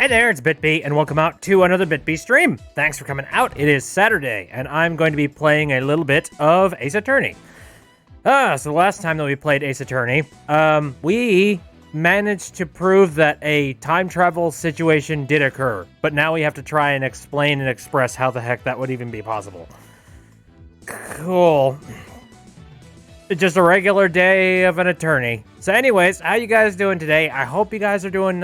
Hey there, it's BitB, and welcome out to another BitB stream. Thanks for coming out. It is Saturday, and I'm going to be playing a little bit of Ace Attorney. So the last time that we played Ace Attorney, we managed to prove that a time travel situation did occur, but now we have to try and explain and express how the heck that would even be possible. Cool. Just a regular day of an attorney. So anyways, how you guys doing today? I hope you guys are doing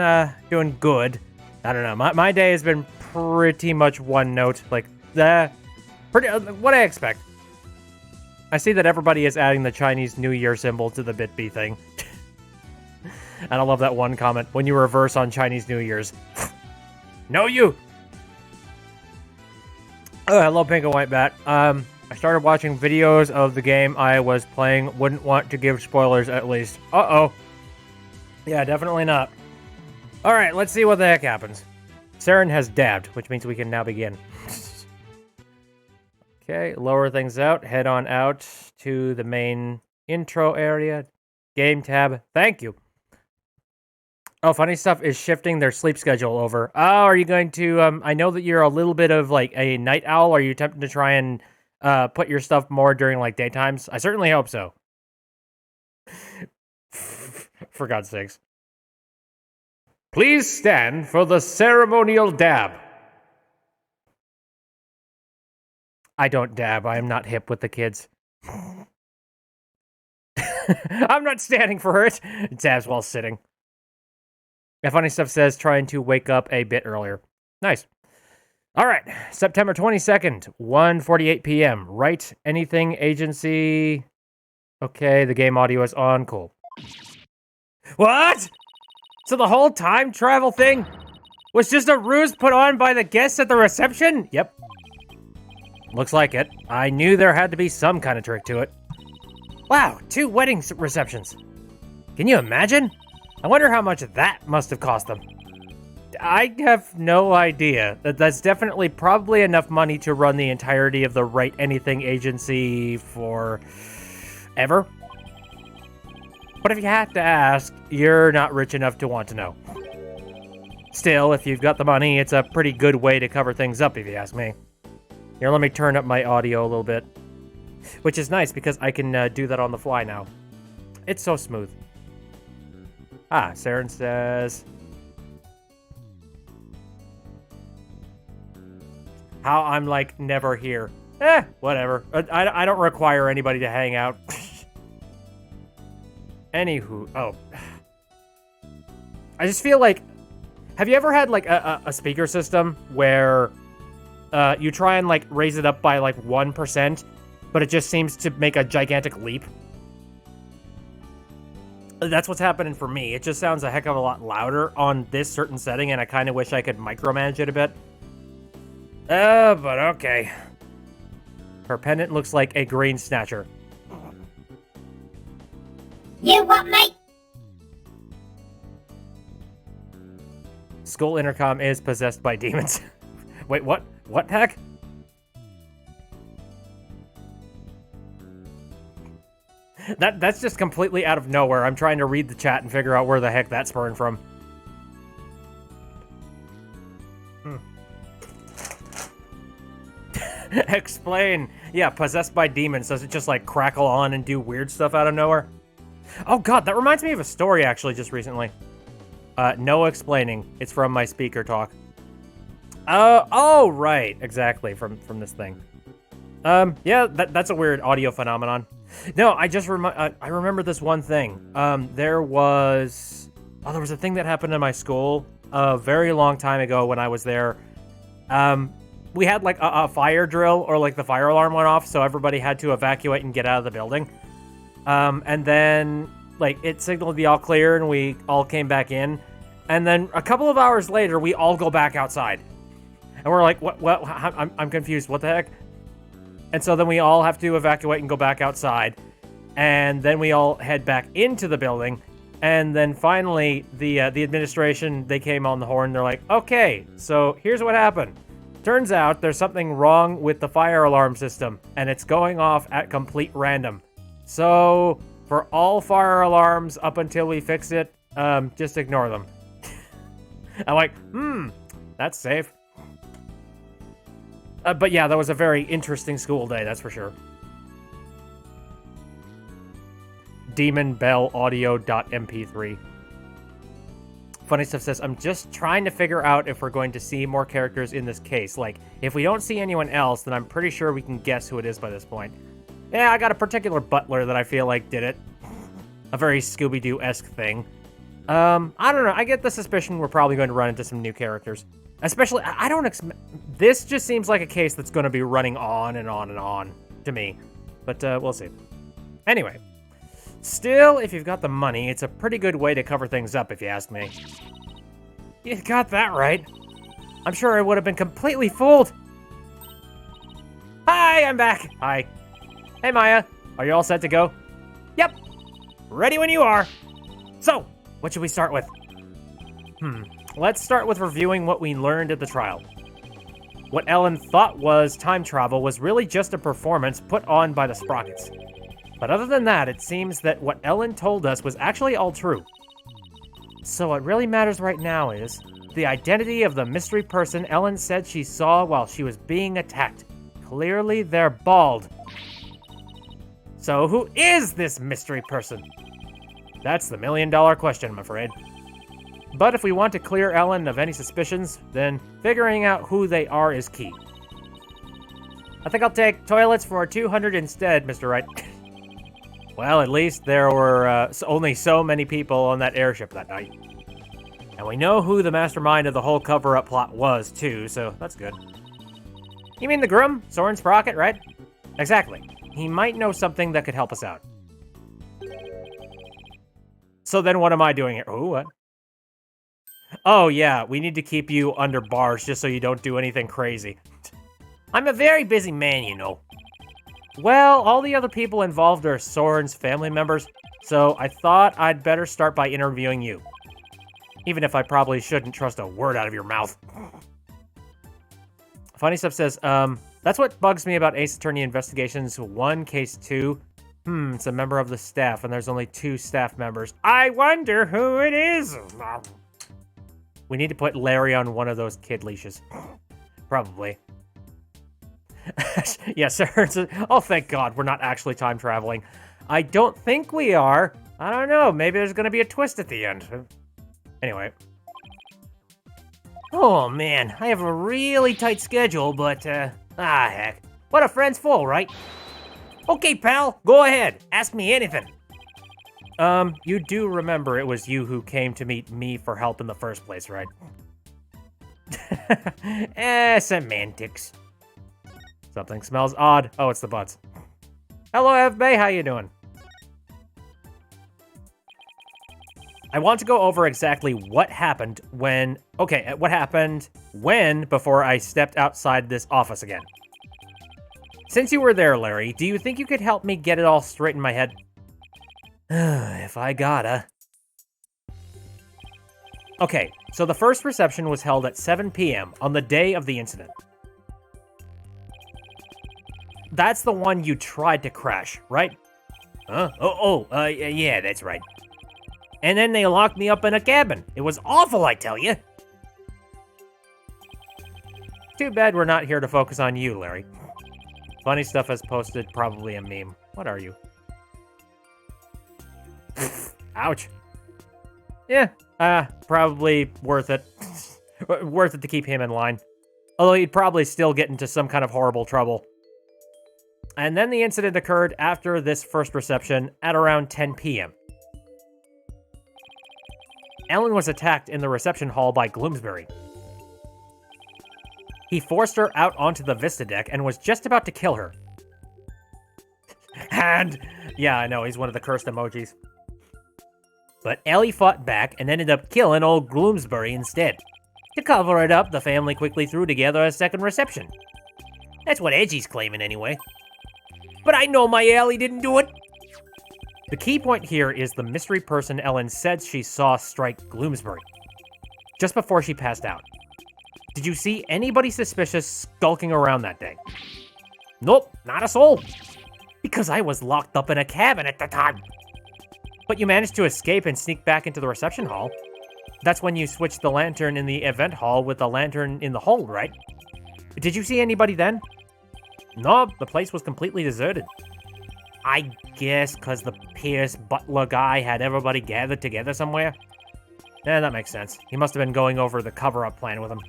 good. I don't know. My day has been pretty much one note, like what I expect. I see that everybody is adding the Chinese New Year symbol to the BitB thing. And I love that one comment, when you reverse on Chinese New Year's. No, you! Oh, hello, Pink and White Bat. I started watching videos of the game I was playing. Wouldn't want to give spoilers, at least. Uh-oh. Yeah, definitely not. Alright, let's see what the heck happens. Saren has dabbed, which means we can now begin. Okay, lower things out. Head on out to the main intro area. Game tab. Thank you. Oh, Funny Stuff is shifting their sleep schedule over. Oh, are you going to... I know that you're a little bit of, like, a night owl. Are you attempting to try and put your stuff more during, like, daytimes? I certainly hope so. For God's sakes. Please stand for the ceremonial dab. I don't dab. I am not hip with the kids. I'm not standing for it. Dabs while sitting. And Funny Stuff says trying to wake up a bit earlier. Nice. All right. September 22nd, 1:48 p.m. Wright, anything, agency. Okay, the game audio is on. Cool. What? So the whole time travel thing was just a ruse put on by the guests at the reception? Yep. Looks like it. I knew there had to be some kind of trick to it. Wow, 2 wedding receptions. Can you imagine? I wonder how much that must have cost them. I have no idea. That's definitely probably enough money to run the entirety of the Wright Anything agency for ever. But if you had to ask, you're not rich enough to want to know. Still, if you've got the money, it's a pretty good way to cover things up, if you ask me. Here, let me turn up my audio a little bit. Which is nice, because I can do that on the fly now. It's so smooth. Ah, Saren says... How I'm, like, never here. Whatever. I don't require anybody to hang out. Anywho, oh. I just feel like... Have you ever had, like, a speaker system where you try and, like, raise it up by, like, 1%, but it just seems to make a gigantic leap? That's what's happening for me. It just sounds a heck of a lot louder on this certain setting, and I kind of wish I could micromanage it a bit. But okay. Her pendant looks like a green snatcher. You what, mate? School intercom is possessed by demons. Wait, what? What the heck? That's just completely out of nowhere. I'm trying to read the chat and figure out where the heck that's spurring from. Explain. Yeah, possessed by demons. Does it just, like, crackle on and do weird stuff out of nowhere? Oh god, that reminds me of a story, actually, just recently. No explaining. It's from my speaker talk. Oh, right. Exactly, from this thing. Yeah, that's a weird audio phenomenon. No, I just I remember this one thing. There was a thing that happened in my school a very long time ago when I was there. We had, like, a fire drill, or, like, the fire alarm went off, so everybody had to evacuate and get out of the building. And then, like, it signaled the all clear, and we all came back in. And then a couple of hours later, we all go back outside. And we're like, what? I'm confused. What the heck? And so then we all have to evacuate and go back outside. And then we all head back into the building. And then finally, the administration, they came on the horn. They're like, okay, so here's what happened. Turns out there's something wrong with the fire alarm system, and it's going off at complete random. So, for all fire alarms up until we fix it, just ignore them. I'm like, that's safe. But yeah, that was a very interesting school day, that's for sure. demonbellaudio.mp3. Funny Stuff says, I'm just trying to figure out if we're going to see more characters in this case. Like, if we don't see anyone else, then I'm pretty sure we can guess who it is by this point. Yeah, I got a particular butler that I feel like did it. A very Scooby-Doo-esque thing. I don't know. I get the suspicion we're probably going to run into some new characters. Especially, I don't expect... This just seems like a case that's going to be running on and on and on to me. But, we'll see. Anyway. Still, if you've got the money, it's a pretty good way to cover things up, if you ask me. You got that right. I'm sure I would have been completely fooled. Hi, I'm back. Hi. Hey, Maya. Are you all set to go? Yep. Ready when you are. So, what should we start with? Let's start with reviewing what we learned at the trial. What Ellen thought was time travel was really just a performance put on by the Sprockets. But other than that, it seems that what Ellen told us was actually all true. So what really matters right now is the identity of the mystery person Ellen said she saw while she was being attacked. Clearly, they're bald. So who is this mystery person? That's the million-dollar question, I'm afraid. But if we want to clear Ellen of any suspicions, then figuring out who they are is key. I think I'll take toilets for 200 instead, Mr. Wright. Well, at least there were only so many people on that airship that night. And we know who the mastermind of the whole cover-up plot was, too, so that's good. You mean the groom? Soren Sprocket, right? Exactly. He might know something that could help us out. So then what am I doing here? Oh, what? Oh, yeah, we need to keep you under bars just so you don't do anything crazy. I'm a very busy man, you know. Well, all the other people involved are Soren's family members, so I thought I'd better start by interviewing you. Even if I probably shouldn't trust a word out of your mouth. Funny Stuff says, that's what bugs me about Ace Attorney Investigations 1, Case 2. It's a member of the staff, and there's only 2 staff members. I wonder who it is! We need to put Larry on one of those kid leashes. Probably. Yes, sir. Oh, thank God, we're not actually time traveling. I don't think we are. I don't know. Maybe there's going to be a twist at the end. Anyway. Oh, man. I have a really tight schedule, but, heck. What a friend's for, right? Okay, pal. Go ahead. Ask me anything. You do remember it was you who came to meet me for help in the first place, right? Semantics. Something smells odd. Oh, it's the butts. Hello, FB. How you doing? I want to go over exactly what happened when... Okay, what happened when before I stepped outside this office again. Since you were there, Larry, do you think you could help me get it all straight in my head? If I gotta. Okay, so the first reception was held at 7 p.m. on the day of the incident. That's the one you tried to crash, right? Huh? Yeah, that's right. And then they locked me up in a cabin. It was awful, I tell you. Too bad we're not here to focus on you, Larry. Funny Stuff has posted probably a meme. What are you? Ouch. Yeah, probably worth it. Worth it to keep him in line. Although he'd probably still get into some kind of horrible trouble. And then the incident occurred after this first reception at around 10 p.m. Ellen was attacked in the reception hall by Gloomsbury. He forced her out onto the Vista deck and was just about to kill her. And, yeah, I know, he's one of the cursed emojis. But Ellie fought back and ended up killing old Gloomsbury instead. To cover it up, the family quickly threw together a second reception. That's what Edgy's claiming anyway. But I know my Ellie didn't do it. The key point here is the mystery person Ellen said she saw strike Gloomsbury just before she passed out. Did you see anybody suspicious skulking around that day? Nope, not a soul. Because I was locked up in a cabin at the time. But you managed to escape and sneak back into the reception hall. That's when you switched the lantern in the event hall with the lantern in the hold, right? Did you see anybody then? No, the place was completely deserted. I guess because the Pierce butler guy had everybody gathered together somewhere? Yeah, that makes sense. He must have been going over the cover-up plan with him.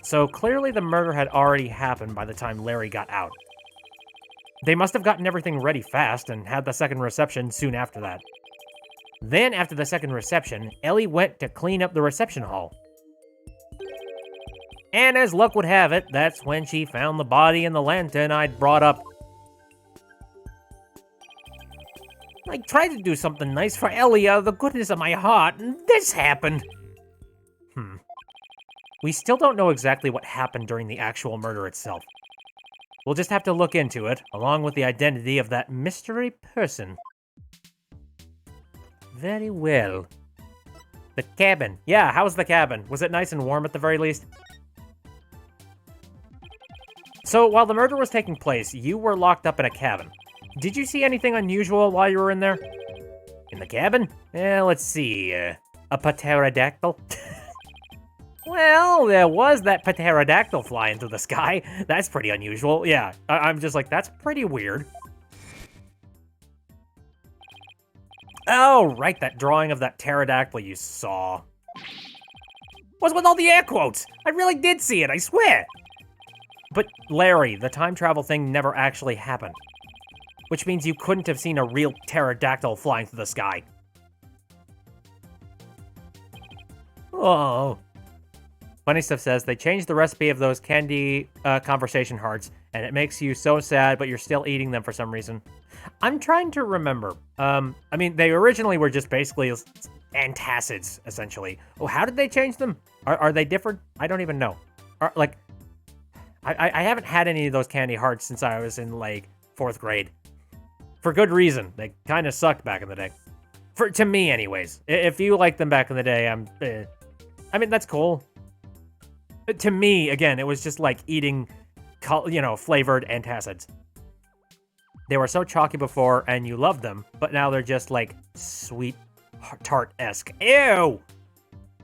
So clearly the murder had already happened by the time Larry got out. They must have gotten everything ready fast and had the second reception soon after that. Then, after the second reception, Ellie went to clean up the reception hall. And as luck would have it, that's when she found the body and the lantern I'd brought up. I tried to do something nice for Ellie out of the goodness of my heart, and this happened. We still don't know exactly what happened during the actual murder itself. We'll just have to look into it, along with the identity of that mystery person. Very well. The cabin. Yeah, how's the cabin? Was it nice and warm at the very least? So, while the murder was taking place, you were locked up in a cabin. Did you see anything unusual while you were in there? In the cabin? Let's see. A pterodactyl? Well, there was that pterodactyl flying through the sky. That's pretty unusual. Yeah, I'm just like, that's pretty weird. Oh, right, that drawing of that pterodactyl you saw. What's with all the air quotes? I really did see it, I swear. But Larry, the time travel thing never actually happened. Which means you couldn't have seen a real pterodactyl flying through the sky. Oh. Funny Stuff says, they changed the recipe of those candy conversation hearts, and it makes you so sad, but you're still eating them for some reason. I'm trying to remember. I mean, they originally were just basically antacids, essentially. Oh, how did they change them? Are they different? I don't even know. I haven't had any of those candy hearts since I was in, like, 4th grade. For good reason. They kind of sucked back in the day. To me, anyways. If you liked them back in the day, I mean, that's cool. To me, again, it was just like eating, flavored antacids. They were so chalky before, and you loved them, but now they're just like sweet tart-esque. Ew!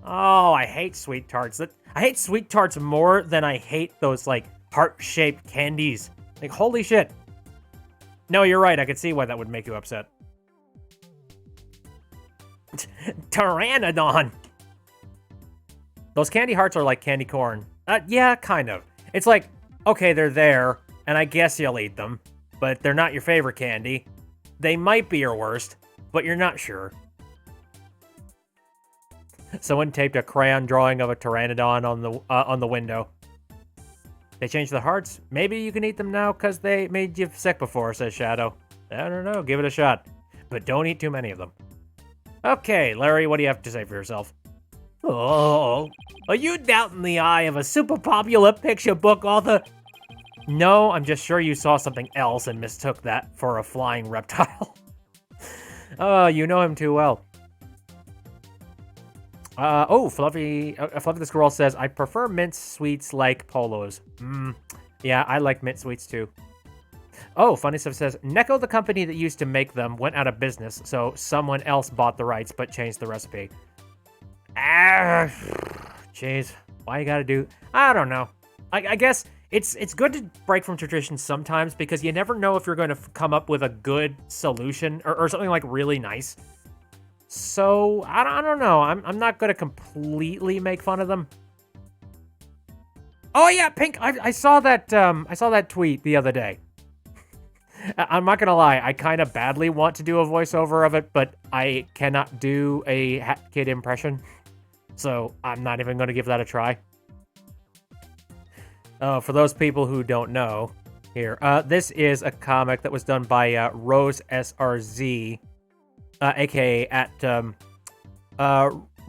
Oh, I hate sweet tarts. I hate sweet tarts more than I hate those like heart-shaped candies. Like, holy shit. No, you're right. I could see why that would make you upset. Pteranodon! Those candy hearts are like candy corn. Yeah, kind of. It's like, okay, they're there, and I guess you'll eat them, but they're not your favorite candy. They might be your worst, but you're not sure. Someone taped a crayon drawing of a pteranodon on the window. They changed the hearts. Maybe you can eat them now because they made you sick before, says Shadow. I don't know. Give it a shot. But don't eat too many of them. Okay, Larry, what do you have to say for yourself? Oh, are you doubting the eye of a super popular picture book author? No, I'm just sure you saw something else and mistook that for a flying reptile. Oh, you know him too well. Fluffy the Squirrel says, I prefer mint sweets like Polos. Yeah, I like mint sweets too. Oh, Funny Stuff says, Necco, the company that used to make them, went out of business, so someone else bought the rights but changed the recipe. Jeez, why you gotta do... I don't know. I guess it's good to break from tradition sometimes because you never know if you're going to come up with a good solution or something like really nice. So, I don't know. I'm not going to completely make fun of them. Oh yeah, Pink, I saw that tweet the other day. I'm not gonna lie, I kind of badly want to do a voiceover of it, but I cannot do a Hat Kid impression. So I'm not even going to give that a try. For those people who don't know, here, this is a comic that was done by Rose SRZ, aka at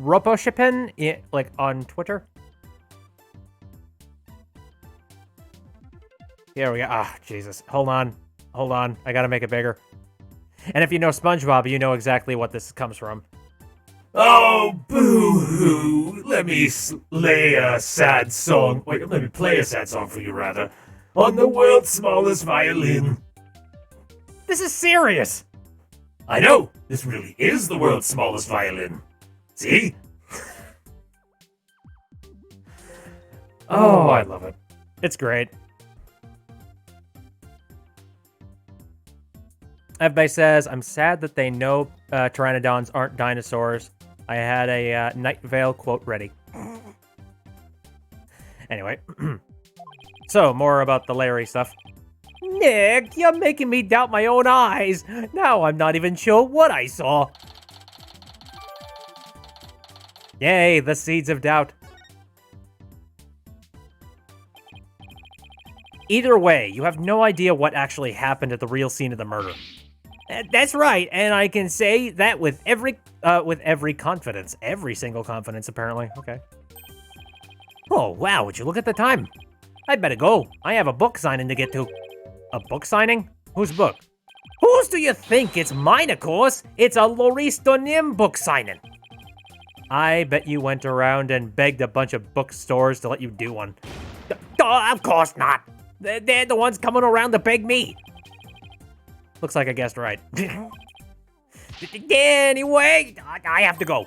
Roposhippen, like on Twitter. Here we go. Ah, Jesus. Hold on. I gotta make it bigger. And if you know SpongeBob, you know exactly what this comes from. Oh, boo-hoo. Let me play a sad song. Wait, let me play a sad song for you, rather. On the world's smallest violin. This is serious. I know. This really is the world's smallest violin. See? Oh, I love it. It's great. Everybody says, I'm sad that they know pteranodons aren't dinosaurs. I had a Night Vale quote ready. Anyway. So, more about the Larry stuff. Nick, you're making me doubt my own eyes. Now I'm not even sure what I saw. Yay, the seeds of doubt. Either way, you have no idea what actually happened at the real scene of the murder. That's right, and I can say that with every confidence. Every single confidence, apparently. Okay. Oh, wow, would you look at the time? I'd better go. I have a book signing to get to. A book signing? Whose book? Whose do you think? It's mine, of course. It's a Loris Donim book signing. I bet you went around and begged a bunch of bookstores to let you do one. Of course not. They're the ones coming around to beg me. Looks like I guessed right. Anyway, I have to go.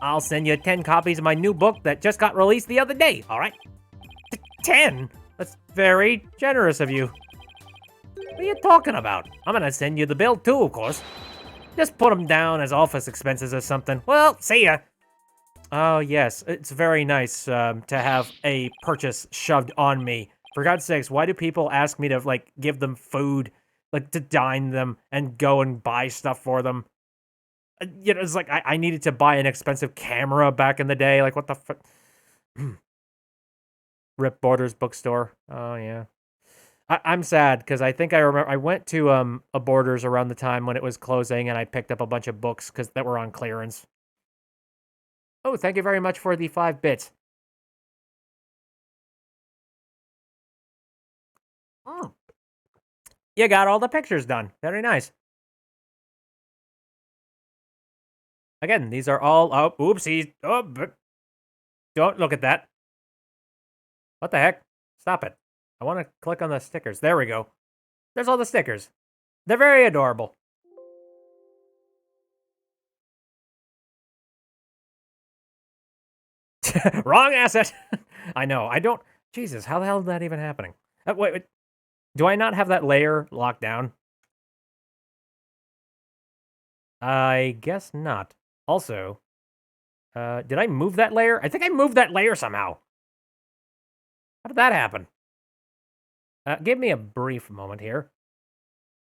I'll send you 10 copies of my new book that just got released the other day, all right? 10? That's very generous of you. What are you talking about? I'm gonna send you the bill too, of course. Just put them down as office expenses or something. Well, see ya. Oh, yes. It's very nice to have a purchase shoved on me. For God's sakes, why do people ask me to, like, give them food, like, to dine them and go and buy stuff for them? You know, it's like I needed to buy an expensive camera back in the day. Like, what the fuck? Rip Borders bookstore. Oh, yeah. I'm sad because I think I remember I went to a Borders around the time when it was closing and I picked up a bunch of books that were on clearance. Oh, thank you very much for the 5 bits. Oh. You got all the pictures done. Very nice. Again, these are all... Oh, oopsies. Oh, don't look at that. What the heck? Stop it. I want to click on the stickers. There we go. There's all the stickers. They're very adorable. Wrong asset. I know. I don't... Jesus, how the hell is that even happening? Wait. Do I not have that layer locked down? I guess not. Also, did I move that layer? I think I moved that layer somehow. How did that happen? Give me a brief moment here.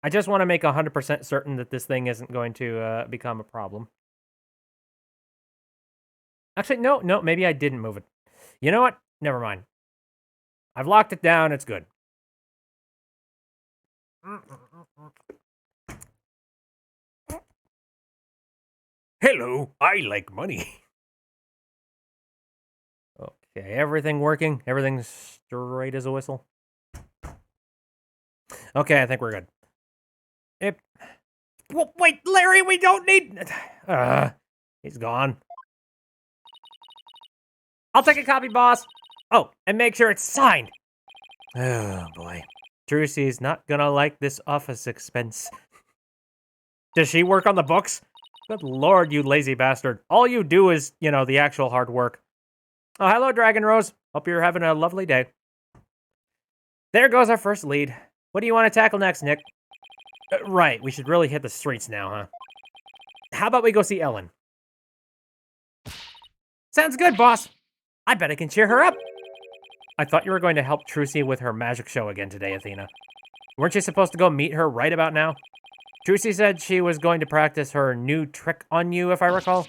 I just want to make 100% certain that this thing isn't going to become a problem. Actually, no, maybe I didn't move it. You know what? Never mind. I've locked it down. It's good. Hello, I like money. Okay, everything working? Everything's straight as a whistle? Okay, I think we're good. Wait, Larry, we don't need... He's gone. I'll take a copy, boss. Oh, and make sure it's signed. Oh, boy. Trucy's not gonna like this office expense. Does she work on the books? Good lord, you lazy bastard. All you do is, you know, the actual hard work. Oh, hello, Dragon Rose. Hope you're having a lovely day. There goes our first lead. What do you want to tackle next, Nick? Right, we should really hit the streets now, huh? How about we go see Ellen? Sounds good, boss. I bet I can cheer her up. I thought you were going to help Trucy with her magic show again today, Athena. Weren't you supposed to go meet her right about now? Trucy said she was going to practice her new trick on you, if I recall.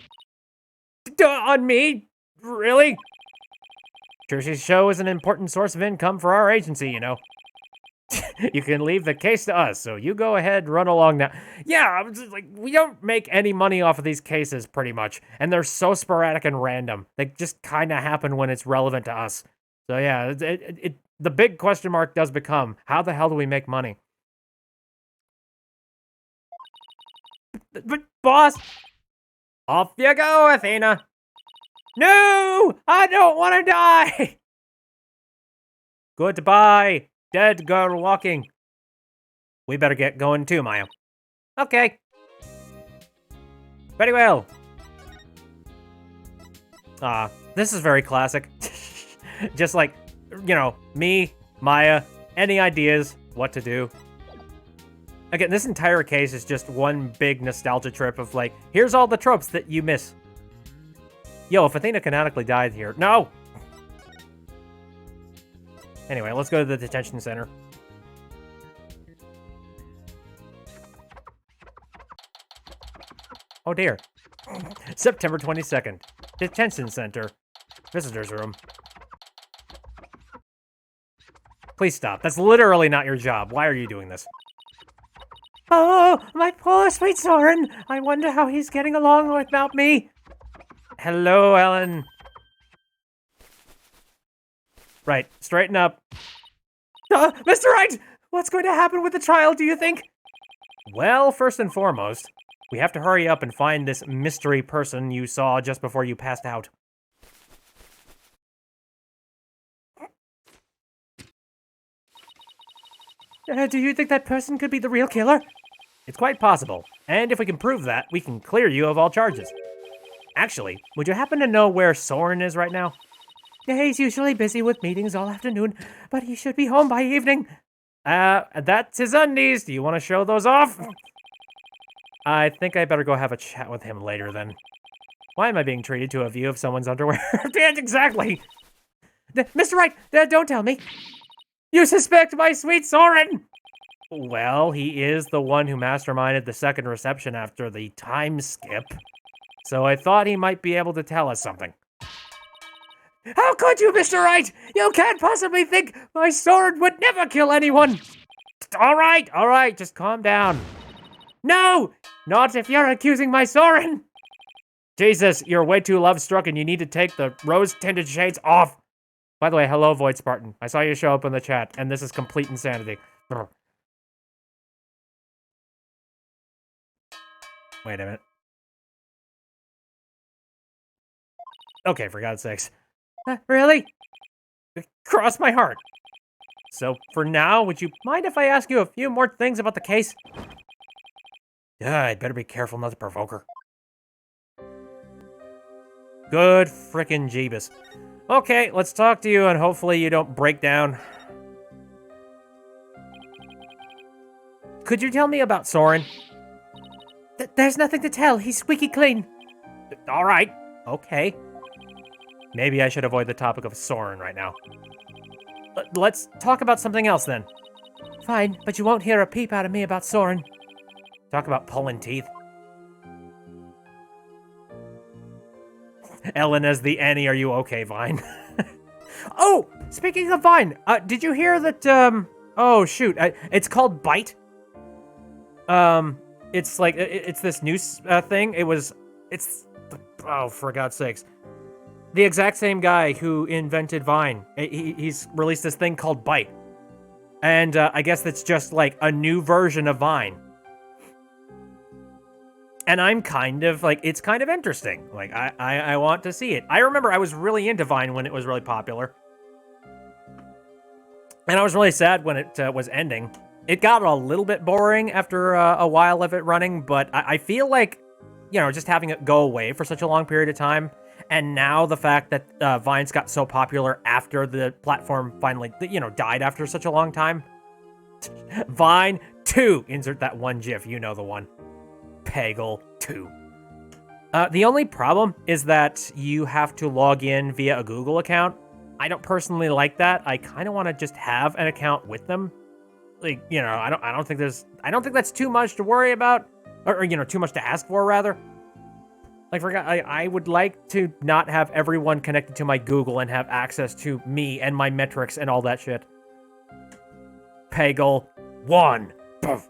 On me? Really? Trucy's show is an important source of income for our agency, you know. You can leave the case to us, so you go ahead, run along now. Yeah, like, we don't make any money off of these cases, pretty much. And they're so sporadic and random. They just kind of happen when it's relevant to us. So yeah, the big question mark does become, how the hell do we make money? But boss! Off you go, Athena! No! I don't want to die! Goodbye, dead girl walking. We better get going too, Maya. Okay. Very well. This is very classic. Just like, me, Maya, any ideas what to do? Again, this entire case is just one big nostalgia trip of like, here's all the tropes that you miss. Yo, if Athena canonically died here. No! Anyway, let's go to the detention center. Oh dear. September 22nd. Detention center. Visitor's room. Please stop. That's literally not your job. Why are you doing this? Oh, my poor sweet Soren. I wonder how he's getting along without me. Hello, Ellen. Right, straighten up. Mr. Wright! What's going to happen with the trial, do you think? Well, first and foremost, we have to hurry up and find this mystery person you saw just before you passed out. Do you think that person could be the real killer? It's quite possible, and if we can prove that, we can clear you of all charges. Actually, would you happen to know where Soren is right now? Yeah, he's usually busy with meetings all afternoon, but he should be home by evening. That's his undies. Do you want to show those off? I think I better go have a chat with him later then. Why am I being treated to a view of someone's underwear? Yeah, exactly. Mr. Wright, don't tell me. You suspect my sweet Soren! Well, he is the one who masterminded the second reception after the time skip. So I thought he might be able to tell us something. How could you, Mr. Wright? You can't possibly think my Soren would never kill anyone! All right, just calm down. No! Not if you're accusing my Soren! Jesus, you're way too love-struck and you need to take the rose-tinted shades off. By the way, hello, Void Spartan. I saw you show up in the chat, and this is complete insanity. Brr. Wait a minute. Okay, for God's sakes. Really? Cross my heart. So, for now, would you mind if I ask you a few more things about the case? I'd better be careful not to provoke her. Good frickin' Jeebus. Okay, let's talk to you and hopefully you don't break down. Could you tell me about Soren? There's nothing to tell. He's squeaky clean. All right. Okay. Maybe I should avoid the topic of Soren right now. Let's talk about something else then. Fine, but you won't hear a peep out of me about Soren. Talk about pulling teeth. Ellen as the Annie, are you okay, Vine? Oh, speaking of Vine, did you hear that, oh shoot, it's called Bite? It's like, it's this news thing. Oh, for God's sakes. The exact same guy who invented Vine. He's released this thing called Bite. And I guess that's just like a new version of Vine. And I'm kind of, like, it's kind of interesting. Like, I want to see it. I remember I was really into Vine when it was really popular. And I was really sad when it was ending. It got a little bit boring after a while of it running, but I feel like, just having it go away for such a long period of time, and now the fact that Vines got so popular after the platform finally, died after such a long time. Vine 2! Insert that one GIF, you know the one. Peggle 2. The only problem is that you have to log in via a Google account. I don't personally like that. I kind of want to just have an account with them. Like, I don't think that's too much to worry about, or too much to ask for rather. Like, I would like to not have everyone connected to my Google and have access to me and my metrics and all that shit. Peggle 1. Poof.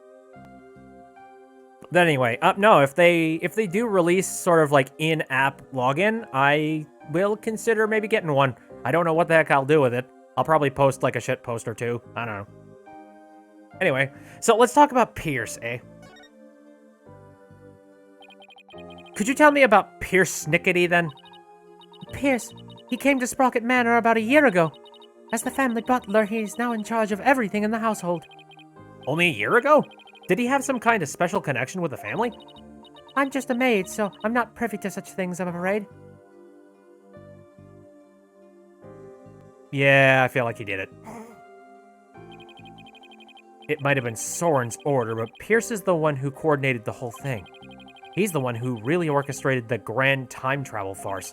But anyway, no, if they do release sort of like in-app login, I will consider maybe getting one. I don't know what the heck I'll do with it. I'll probably post like a shit post or two. I don't know. Anyway, so let's talk about Pierce, eh? Could you tell me about Pierce Snickety then? Pierce, he came to Sprocket Manor about a year ago. As the family butler, he's now in charge of everything in the household. Only a year ago? Did he have some kind of special connection with the family? I'm just a maid, so I'm not privy to such things, I'm afraid. Yeah, I feel like he did it. It might have been Soren's order, but Pierce is the one who coordinated the whole thing. He's the one who really orchestrated the grand time travel farce.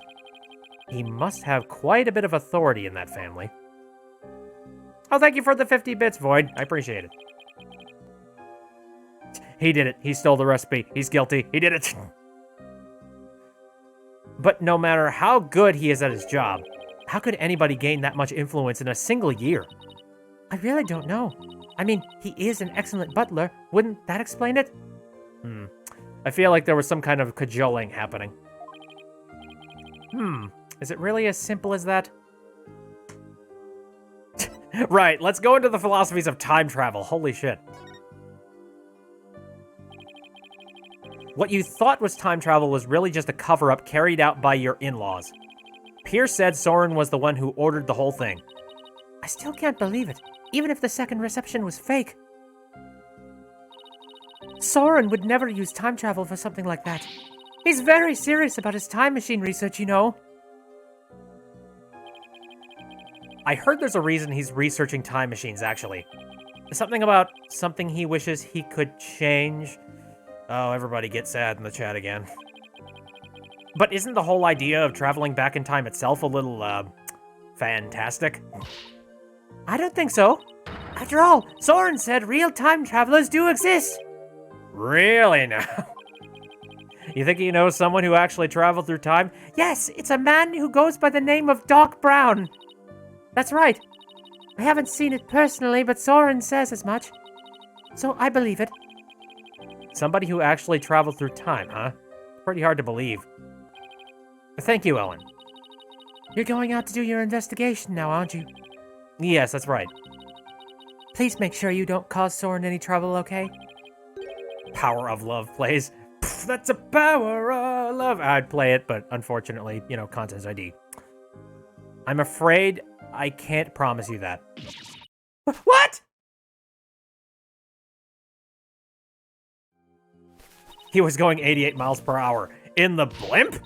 He must have quite a bit of authority in that family. Oh, thank you for the 50 bits, Void. I appreciate it. He did it. He stole the recipe. He's guilty. He did it. But no matter how good he is at his job, how could anybody gain that much influence in a single year? I really don't know. I mean, he is an excellent butler. Wouldn't that explain it? I feel like there was some kind of cajoling happening. Is it really as simple as that? Right, let's go into the philosophies of time travel. Holy shit. What you thought was time travel was really just a cover-up carried out by your in-laws. Pierce said Soren was the one who ordered the whole thing. I still can't believe it, even if the second reception was fake. Soren would never use time travel for something like that. He's very serious about his time machine research, you know. I heard there's a reason he's researching time machines, actually. Something about something he wishes he could change. Oh, everybody get sad in the chat again. But isn't the whole idea of traveling back in time itself a little, fantastic? I don't think so. After all, Soren said real time travelers do exist. Really now? You think he knows someone who actually traveled through time? Yes, it's a man who goes by the name of Doc Brown. That's right. I haven't seen it personally, but Soren says as much. So I believe it. Somebody who actually traveled through time, huh? Pretty hard to believe. Thank you, Ellen. You're going out to do your investigation now, aren't you? Yes, that's right. Please make sure you don't cause Soren any trouble, okay? Power of Love plays. Pff, that's a power of love. I'd play it, but unfortunately, you know, Contest ID. I'm afraid I can't promise you that. What? He was going 88 miles per hour. In the blimp?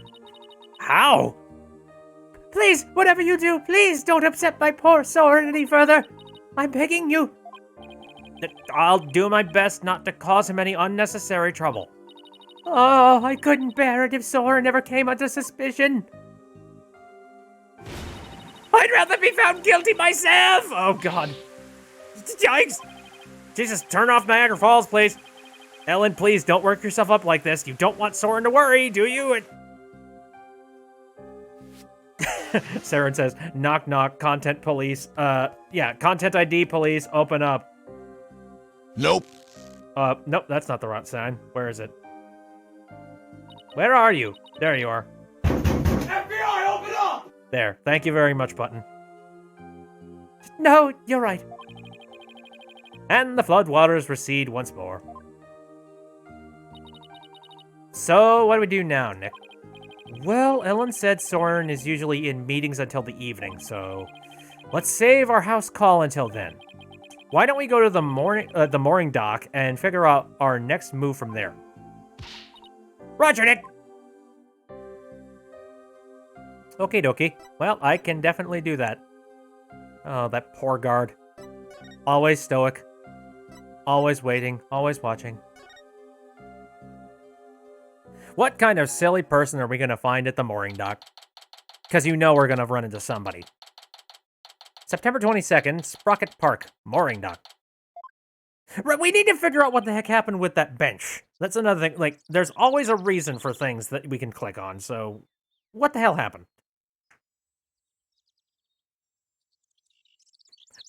How? Please, whatever you do, please don't upset my poor Soren any further. I'm begging you. I'll do my best not to cause him any unnecessary trouble. Oh, I couldn't bear it if Soren ever came under suspicion. I'd rather be found guilty myself! Oh, God. Yikes! Jesus, turn off Niagara Falls, please. Ellen, please, don't work yourself up like this. You don't want Soren to worry, do you? Saren says, knock knock, content police. Yeah, content ID police, open up. Nope. Nope, that's not the right sign. Where is it? Where are you? There you are. FBI, open up! There. Thank you very much, Button. No, you're right. And the floodwaters recede once more. So, what do we do now, Nick? Well, Ellen said Soren is usually in meetings until the evening, so let's save our house call until then. Why don't we go to the mooring dock and figure out our next move from there? Roger, Nick! Okie dokie. Well, I can definitely do that. Oh, that poor guard. Always stoic. Always waiting. Always watching. What kind of silly person are we going to find at the mooring dock? Because you know we're going to run into somebody. September 22nd, Sprocket Park, mooring dock. Right, we need to figure out what the heck happened with that bench. That's another thing. Like, there's always a reason for things that we can click on, so what the hell happened?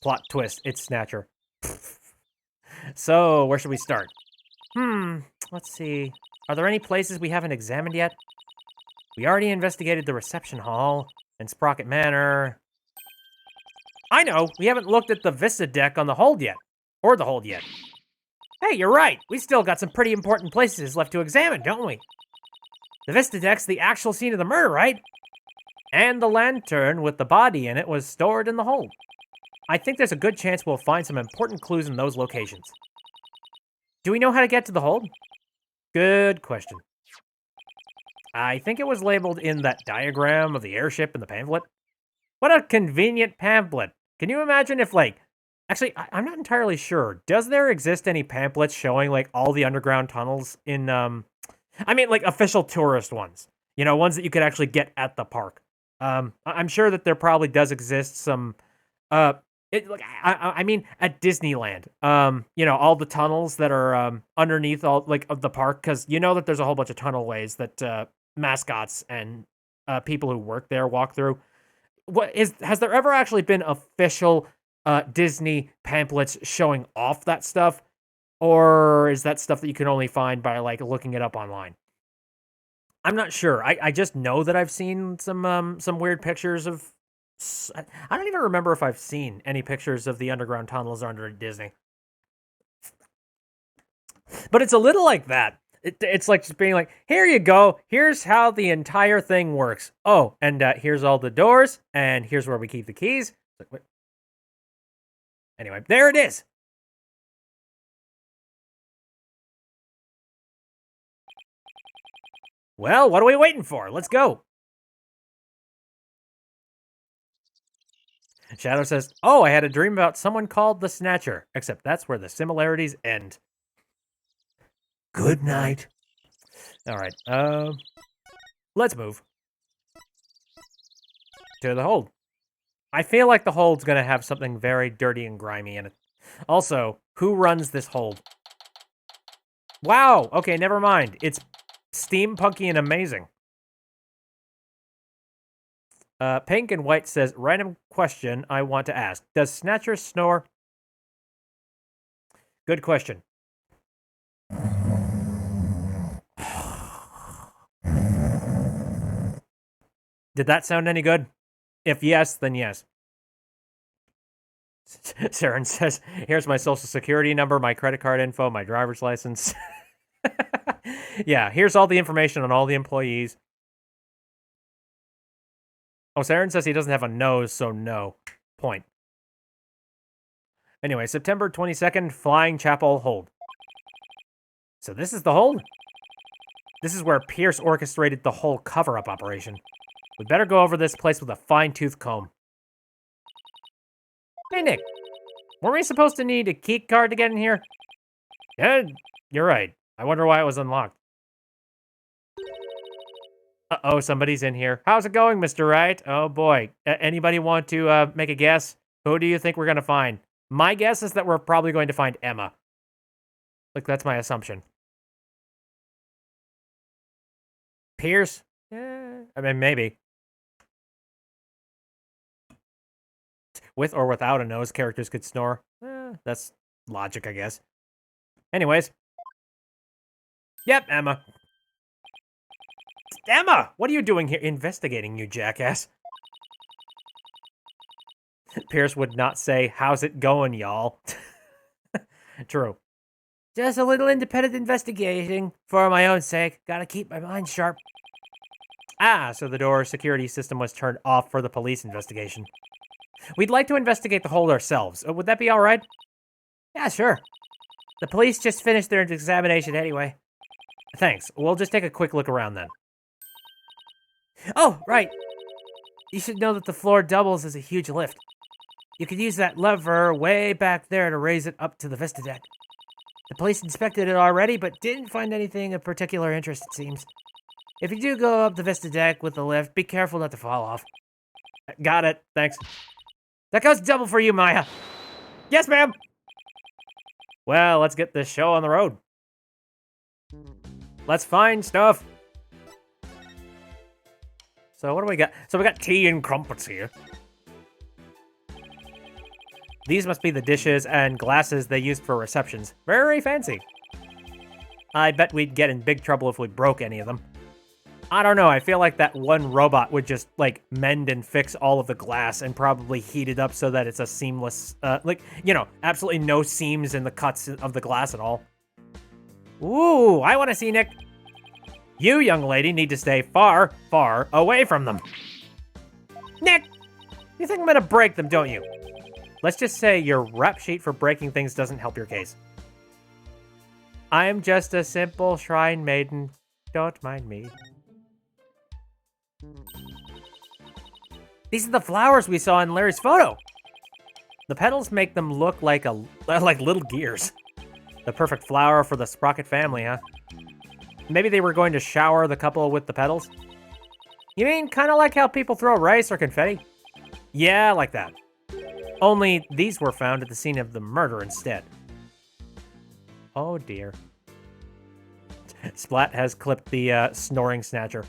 Plot twist, it's Snatcher. So, where should we start? Let's see. Are there any places we haven't examined yet? We already investigated the reception hall and Sprocket Manor. I know, we haven't looked at the Vista deck on the hold yet. Or the hold yet. Hey, you're right. We still got some pretty important places left to examine, don't we? The Vista deck's the actual scene of the murder, right? And the lantern with the body in it was stored in the hold. I think there's a good chance we'll find some important clues in those locations. Do we know how to get to the hold? Good question. I think it was labeled in that diagram of the airship in the pamphlet. What a convenient pamphlet. Can you imagine if, like, actually, I'm not entirely sure. Does there exist any pamphlets showing, like, all the underground tunnels in, I mean, like, official tourist ones? You know, ones that you could actually get at the park. I'm sure that there probably does exist some, uh, I mean, at Disneyland, you know, all the tunnels that are, underneath all, like, of the park, because you know that there's a whole bunch of tunnel ways that, mascots and, people who work there walk through. Has there ever actually been official Disney pamphlets showing off that stuff, or is that stuff that you can only find by like looking it up online? I'm not sure. I just know that I've seen some weird pictures of. I don't even remember if I've seen any pictures of the underground tunnels under Disney, but it's a little like that. It's like just being like, here you go. Here's how the entire thing works. Oh, and here's all the doors, and here's where we keep the keys. Anyway, there it is. Well, what are we waiting for? Let's go. Shadow says, oh, I had a dream about someone called the Snatcher, except that's where the similarities end. Good night. All right, let's move to the hold. I feel like the hold's gonna have something very dirty and grimy in it. Also, who runs this hold? Wow, okay, never mind. It's steampunky and amazing. Pink and White says, random question I want to ask. Does Snatcher snore? Good question. Did that sound any good? If yes, then yes. Saren says, here's my social security number, my credit card info, my driver's license. Yeah, here's all the information on all the employees. Oh, Saren says he doesn't have a nose, so no. Point. Anyway, September 22nd, Flying Chapel Hold. So this is the hold? This is where Pierce orchestrated the whole cover-up operation. We better go over this place with a fine-tooth comb. Hey, Nick. Weren't we supposed to need a key card to get in here? Yeah, you're right. I wonder why it was unlocked. Uh-oh, somebody's in here. How's it going, Mr. Wright? Oh, boy. Anybody want to make a guess? Who do you think we're going to find? My guess is that we're probably going to find Emma. Like, that's my assumption. Pierce? I mean, maybe. With or without a nose, characters could snore. That's logic, I guess. Anyways. Yep, Emma. Emma! What are you doing here? Investigating, you jackass. Pierce would not say, how's it going, y'all? True. Just a little independent investigating for my own sake. Gotta keep my mind sharp. Ah, so the door security system was turned off for the police investigation. We'd like to investigate the hold ourselves. Would that be all right? Yeah, sure. The police just finished their examination anyway. Thanks. We'll just take a quick look around then. Oh, right. You should know that the floor doubles as a huge lift. You could use that lever way back there to raise it up to the Vista deck. The police inspected it already, but didn't find anything of particular interest, it seems. If you do go up the Vista deck with the lift, be careful not to fall off. Got it. Thanks. That goes double for you, Maya. Yes, ma'am. Well, let's get this show on the road. Let's find stuff. So what do we got? So we got tea and crumpets here. These must be the dishes and glasses they used for receptions. Very fancy. I bet we'd get in big trouble if we broke any of them. I don't know, I feel like that one robot would just, like, mend and fix all of the glass and probably heat it up so that it's a seamless, like, you know, absolutely no seams in the cuts of the glass at all. Ooh, I want to see Nick. You, young lady, need to stay far, far away from them. Nick! You think I'm gonna break them, don't you? Let's just say your rap sheet for breaking things doesn't help your case. I'm just a simple shrine maiden. Don't mind me. These are the flowers we saw in Larry's photo. The petals make them look like like little gears. The perfect flower for the Sprocket family, huh? Maybe they were going to shower the couple with the petals? You mean kind of like how people throw rice or confetti? Yeah, like that. Only these were found at the scene of the murder instead. Oh dear. Splat has clipped the snoring snatcher.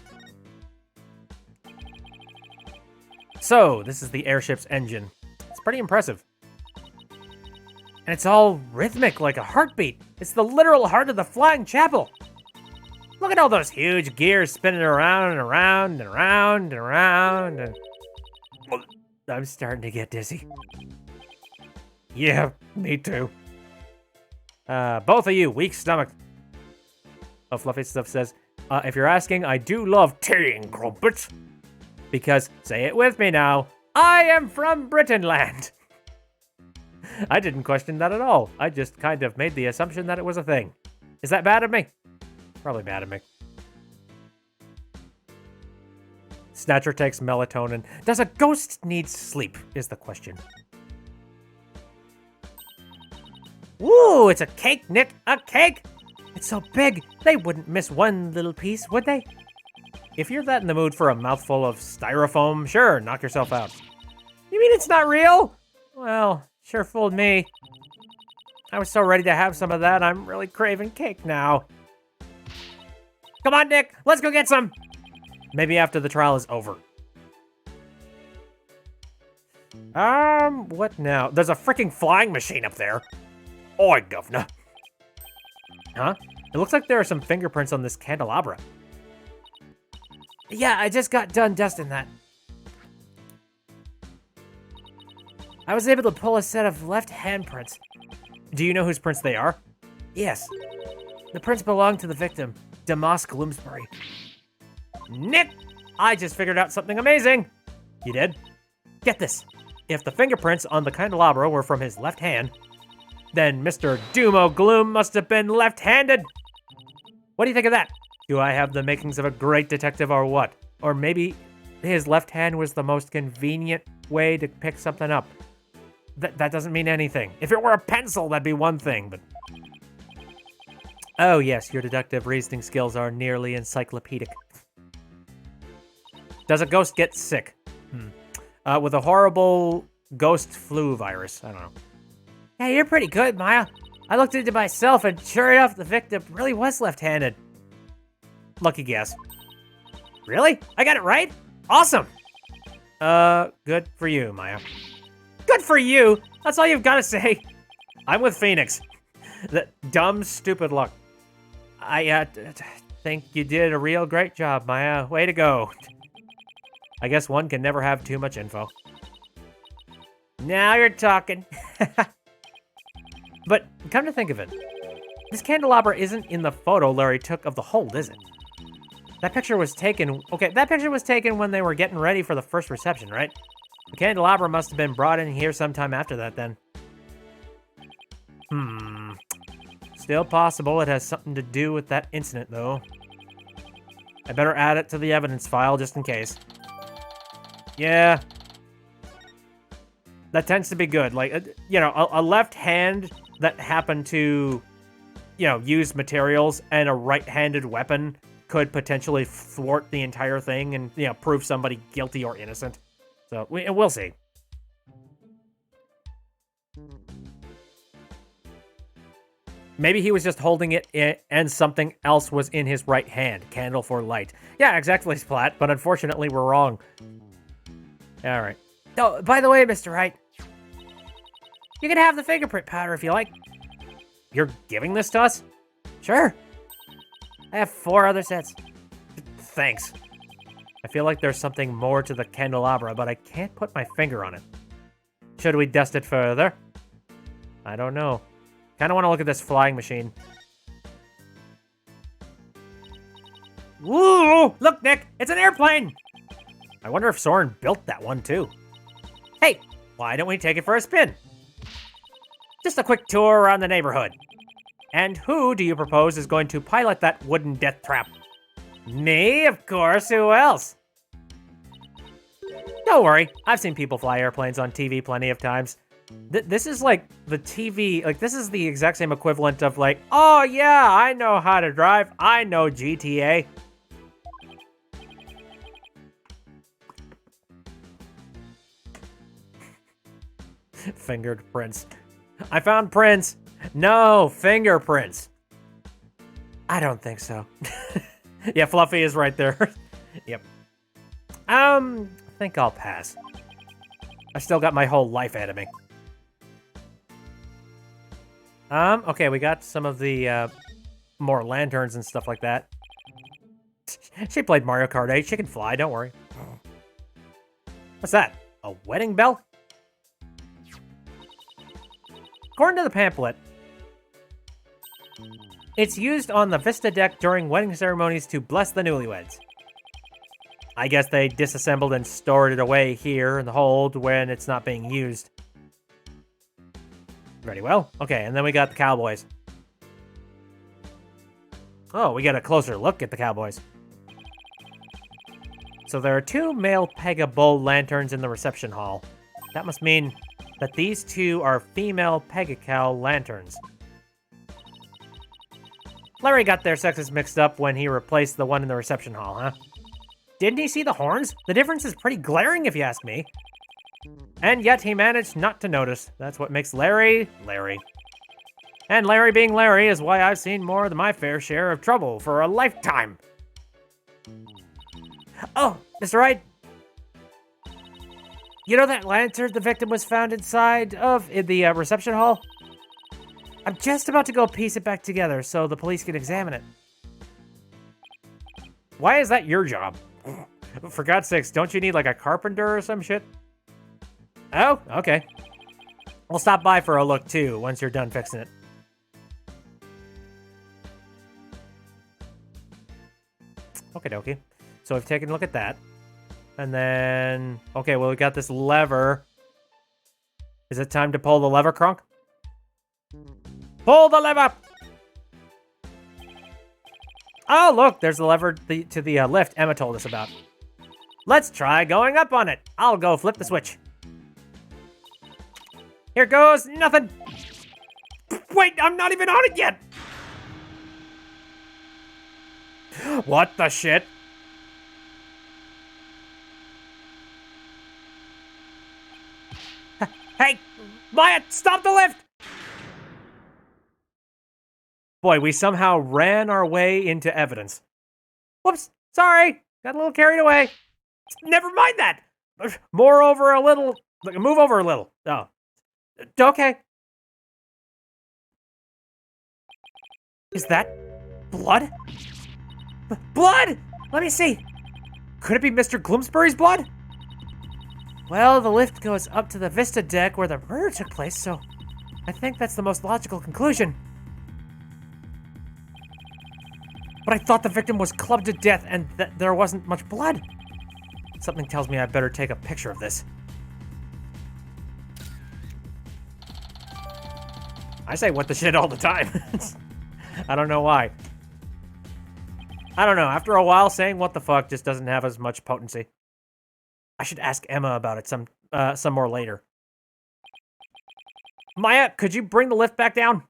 So, this is the airship's engine. It's pretty impressive. And it's all rhythmic like a heartbeat. It's the literal heart of the flying chapel. Look at all those huge gears spinning around and around and around and around. And I'm starting to get dizzy. Yeah, me too. Both of you, weak stomach. Oh, Fluffy Stuff says, if you're asking, I do love tea and crumpets. Because, say it with me now, I am from Britain land. I didn't question that at all. I just kind of made the assumption that it was a thing. Is that bad of me? Probably bad of me. Snatcher takes melatonin. Does a ghost need sleep, is the question. Woo, it's a cake, Nick, a cake! It's so big, they wouldn't miss one little piece, would they? If you're that in the mood for a mouthful of styrofoam, sure, knock yourself out. You mean it's not real? Well, sure fooled me. I was so ready to have some of that, I'm really craving cake now. Come on, Nick, let's go get some! Maybe after the trial is over. What now? There's a freaking flying machine up there. Oi, governor. Huh? It looks like there are some fingerprints on this candelabra. Yeah, I just got done dusting that. I was able to pull a set of left hand prints. Do you know whose prints they are? Yes. The prints belong to the victim, Demas Gloomsbury. Nick! I just figured out something amazing! You did? Get this. If the fingerprints on the candelabra were from his left hand, then Mr. Doomo Gloom must have been left-handed! What do you think of that? Do I have the makings of a great detective or what? Or maybe his left hand was the most convenient way to pick something up. That doesn't mean anything. If it were a pencil, that'd be one thing, but... Oh yes, your deductive reasoning skills are nearly encyclopedic. Does a ghost get sick? With a horrible ghost flu virus. I don't know. Yeah, you're pretty good, Maya. I looked into myself, and sure enough, the victim really was left-handed. Lucky guess. Really? I got it right? Awesome! Good for you, Maya. Good for you? That's all you've got to say. I'm with Phoenix. The dumb, stupid luck. I think you did a real great job, Maya. Way to go. I guess one can never have too much info. Now you're talking. But come to think of it, this candelabra isn't in the photo Larry took of the hold, is it? That picture was taken... Okay, that picture was taken when they were getting ready for the first reception, right? The candelabra must have been brought in here sometime after that, then. Still possible it has something to do with that incident, though. I better add it to the evidence file, just in case. Yeah. That tends to be good. Like, you know, a left hand that happened to, you know, use materials and a right-handed weapon could potentially thwart the entire thing and, you know, prove somebody guilty or innocent. So, we'll see. Maybe he was just holding it and something else was in his right hand. Candle for light. Yeah, exactly, Splat, but unfortunately we're wrong. All right. Oh, by the way, Mr. Wright, you can have the fingerprint powder if you like. You're giving this to us? Sure. I have 4 other sets. Thanks. I feel like there's something more to the candelabra, but I can't put my finger on it. Should we dust it further? I don't know. Kind of want to look at this flying machine. Woo! Look, Nick! It's an airplane! I wonder if Soren built that one, too. Hey, why don't we take it for a spin? Just a quick tour around the neighborhood. And who do you propose is going to pilot that wooden death trap? Me, of course. Who else? Don't worry, I've seen people fly airplanes on TV plenty of times. This is like the TV, like this is the exact same equivalent of like, oh yeah, I know how to drive. I know GTA. Fingered prints. I found prints. No, fingerprints. I don't think so. Yeah, Fluffy is right there. Yep. I think I'll pass. I've still got my whole life ahead of me. Okay, we got some of the, more lanterns and stuff like that. She played Mario Kart 8. She can fly, don't worry. What's that? A wedding bell? According to the pamphlet, it's used on the Vista deck during wedding ceremonies to bless the newlyweds. I guess they disassembled and stored it away here in the hold when it's not being used. Very well. Okay, and then we got the cowboys. Oh, we got a closer look at the cowboys. So there are 2 male Pega Bull lanterns in the reception hall. That must mean that these 2 are female Pega-Cow lanterns. Larry got their sexes mixed up when he replaced the one in the reception hall, huh? Didn't he see the horns? The difference is pretty glaring if you ask me. And yet he managed not to notice. That's what makes Larry, Larry. And Larry being Larry is why I've seen more than my fair share of trouble for a lifetime. Oh, Mr. Wright. You know that lantern the victim was found inside of in the reception hall? I'm just about to go piece it back together so the police can examine it. Why is that your job? For God's sakes, don't you need like a carpenter or some shit? Oh, okay. We'll stop by for a look too once you're done fixing it. Okie dokie. So we've taken a look at that. And then, okay, well, we got this lever. Is it time to pull the lever, Kronk? Pull the lever! Oh, look, there's the lever to the lift Emma told us about. Let's try going up on it. I'll go flip the switch. Here goes nothing. Wait, I'm not even on it yet. What the shit? Hey, Maya, stop the lift! Boy, we somehow ran our way into evidence. Whoops, sorry, got a little carried away. Never mind that. More over a little, move over a little. Oh, okay. Is that blood? Blood! Let me see. Could it be Mr. Gloomsbury's blood? Well, the lift goes up to the Vista deck where the murder took place, so I think that's the most logical conclusion. But I thought the victim was clubbed to death and there wasn't much blood. Something tells me I better take a picture of this. I say what the shit all the time. I don't know why. I don't know. After a while, saying what the fuck just doesn't have as much potency. I should ask Emma about it some more later. Maya, could you bring the lift back down?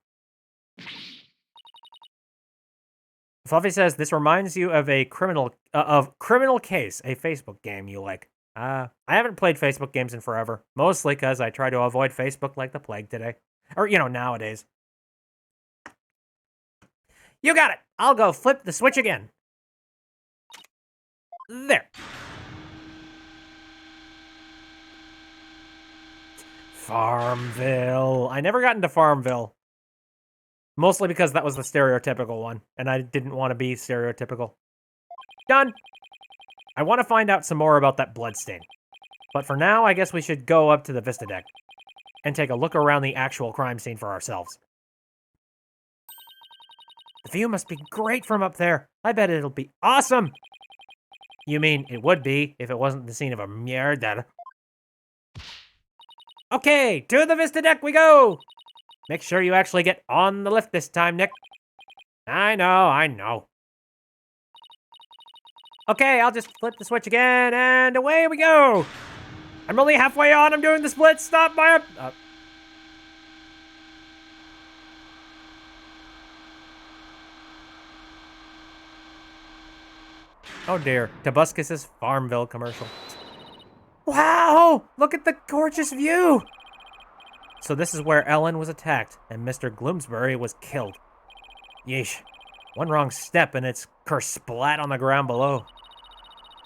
Fluffy says this reminds you of a Criminal Case, a Facebook game you like. I haven't played Facebook games in forever, mostly because I try to avoid Facebook like the plague today, or nowadays. You got it. I'll go flip the switch again. There. Farmville. I never got into Farmville. Mostly because that was the stereotypical one, and I didn't want to be stereotypical. Done. I want to find out some more about that bloodstain. But for now, I guess we should go up to the Vista deck and take a look around the actual crime scene for ourselves. The view must be great from up there. I bet it'll be awesome. You mean it would be if it wasn't the scene of a murder. Okay, to the Vista deck we go. Make sure you actually get on the lift this time, Nick. I know. Okay, I'll just flip the switch again, and away we go. I'm only halfway on. I'm doing the split. Stop my... Oh dear, Tobuscus's Farmville commercial. Wow, look at the gorgeous view. So this is where Ellen was attacked and Mr. Gloomsbury was killed. Yeesh, one wrong step and it's kersplat on the ground below.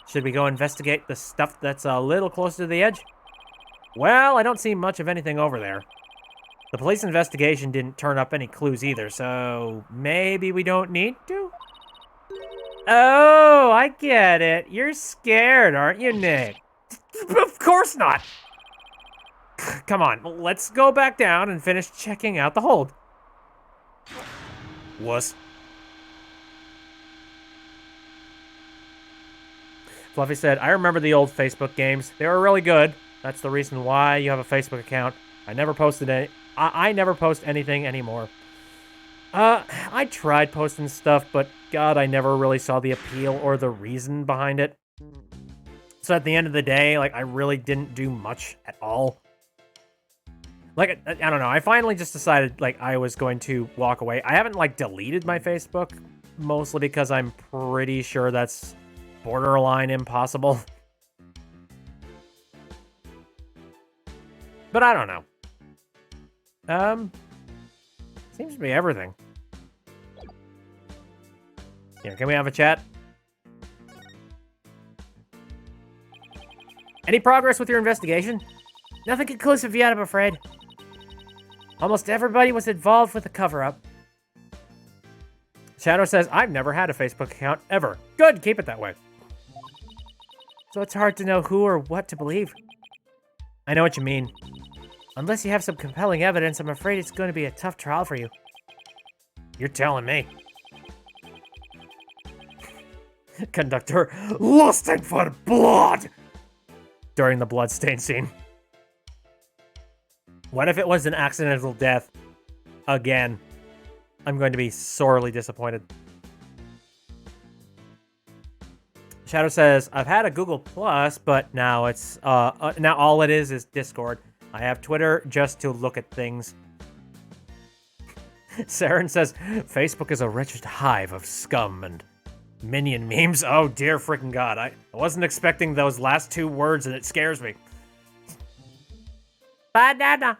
Should we go investigate the stuff that's a little closer to the edge? Well, I don't see much of anything over there. The police investigation didn't turn up any clues either, so maybe we don't need to? Oh, I get it. You're scared, aren't you, Nick? Of course not. Come on, let's go back down and finish checking out the hold. Wuss. Fluffy said, I remember the old Facebook games. They were really good. That's the reason why you have a Facebook account. I never posted any. I never post anything anymore. I tried posting stuff, but God, I never really saw the appeal or the reason behind it. So at the end of the day, like, I really didn't do much at all. Like, I don't know. I finally just decided, like, I was going to walk away. I haven't, like, deleted my Facebook, mostly because I'm pretty sure that's borderline impossible. But I don't know. Seems to be everything. Here, can we have a chat? Any progress with your investigation? Nothing conclusive yet, I'm afraid. Almost everybody was involved with the cover-up. Shadow says, I've never had a Facebook account, ever. Good, keep it that way. So it's hard to know who or what to believe. I know what you mean. Unless you have some compelling evidence, I'm afraid it's going to be a tough trial for you. You're telling me. Conductor, lusting for blood! During the bloodstain scene. What if it was an accidental death? Again. I'm going to be sorely disappointed. Shadow says, I've had a Google Plus, but now it's, now all it is Discord. I have Twitter just to look at things. Saren says, Facebook is a wretched hive of scum and minion memes. Oh, dear freaking God. I wasn't expecting those last two words, and it scares me. Banana.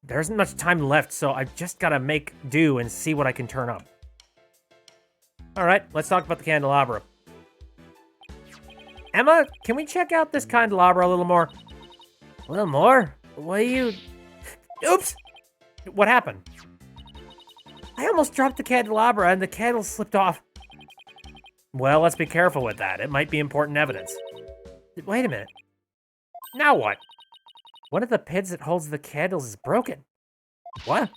There isn't much time left, so I've just got to make do and see what I can turn up. All right, let's talk about the candelabra. Emma, can we check out this candelabra a little more? A little more? What are you... Oops! What happened? I almost dropped the candelabra and the candle slipped off. Well, let's be careful with that. It might be important evidence. Wait a minute. Now what? One of the pins that holds the candles is broken. What?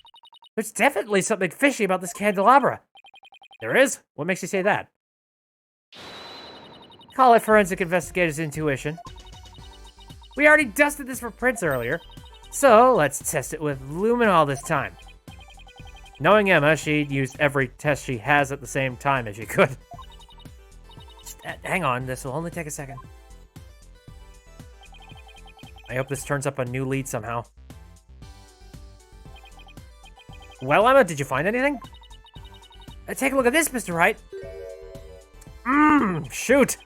There's definitely something fishy about this candelabra. There is? What makes you say that? Call it forensic investigator's intuition. We already dusted this for prints earlier, so let's test it with luminol this time. Knowing Emma, she'd used every test she has at the same time if she could. Just, hang on, this will only take a second. I hope this turns up a new lead somehow. Well, Emma, did you find anything? Take a look at this, Mr. Wright. Shoot.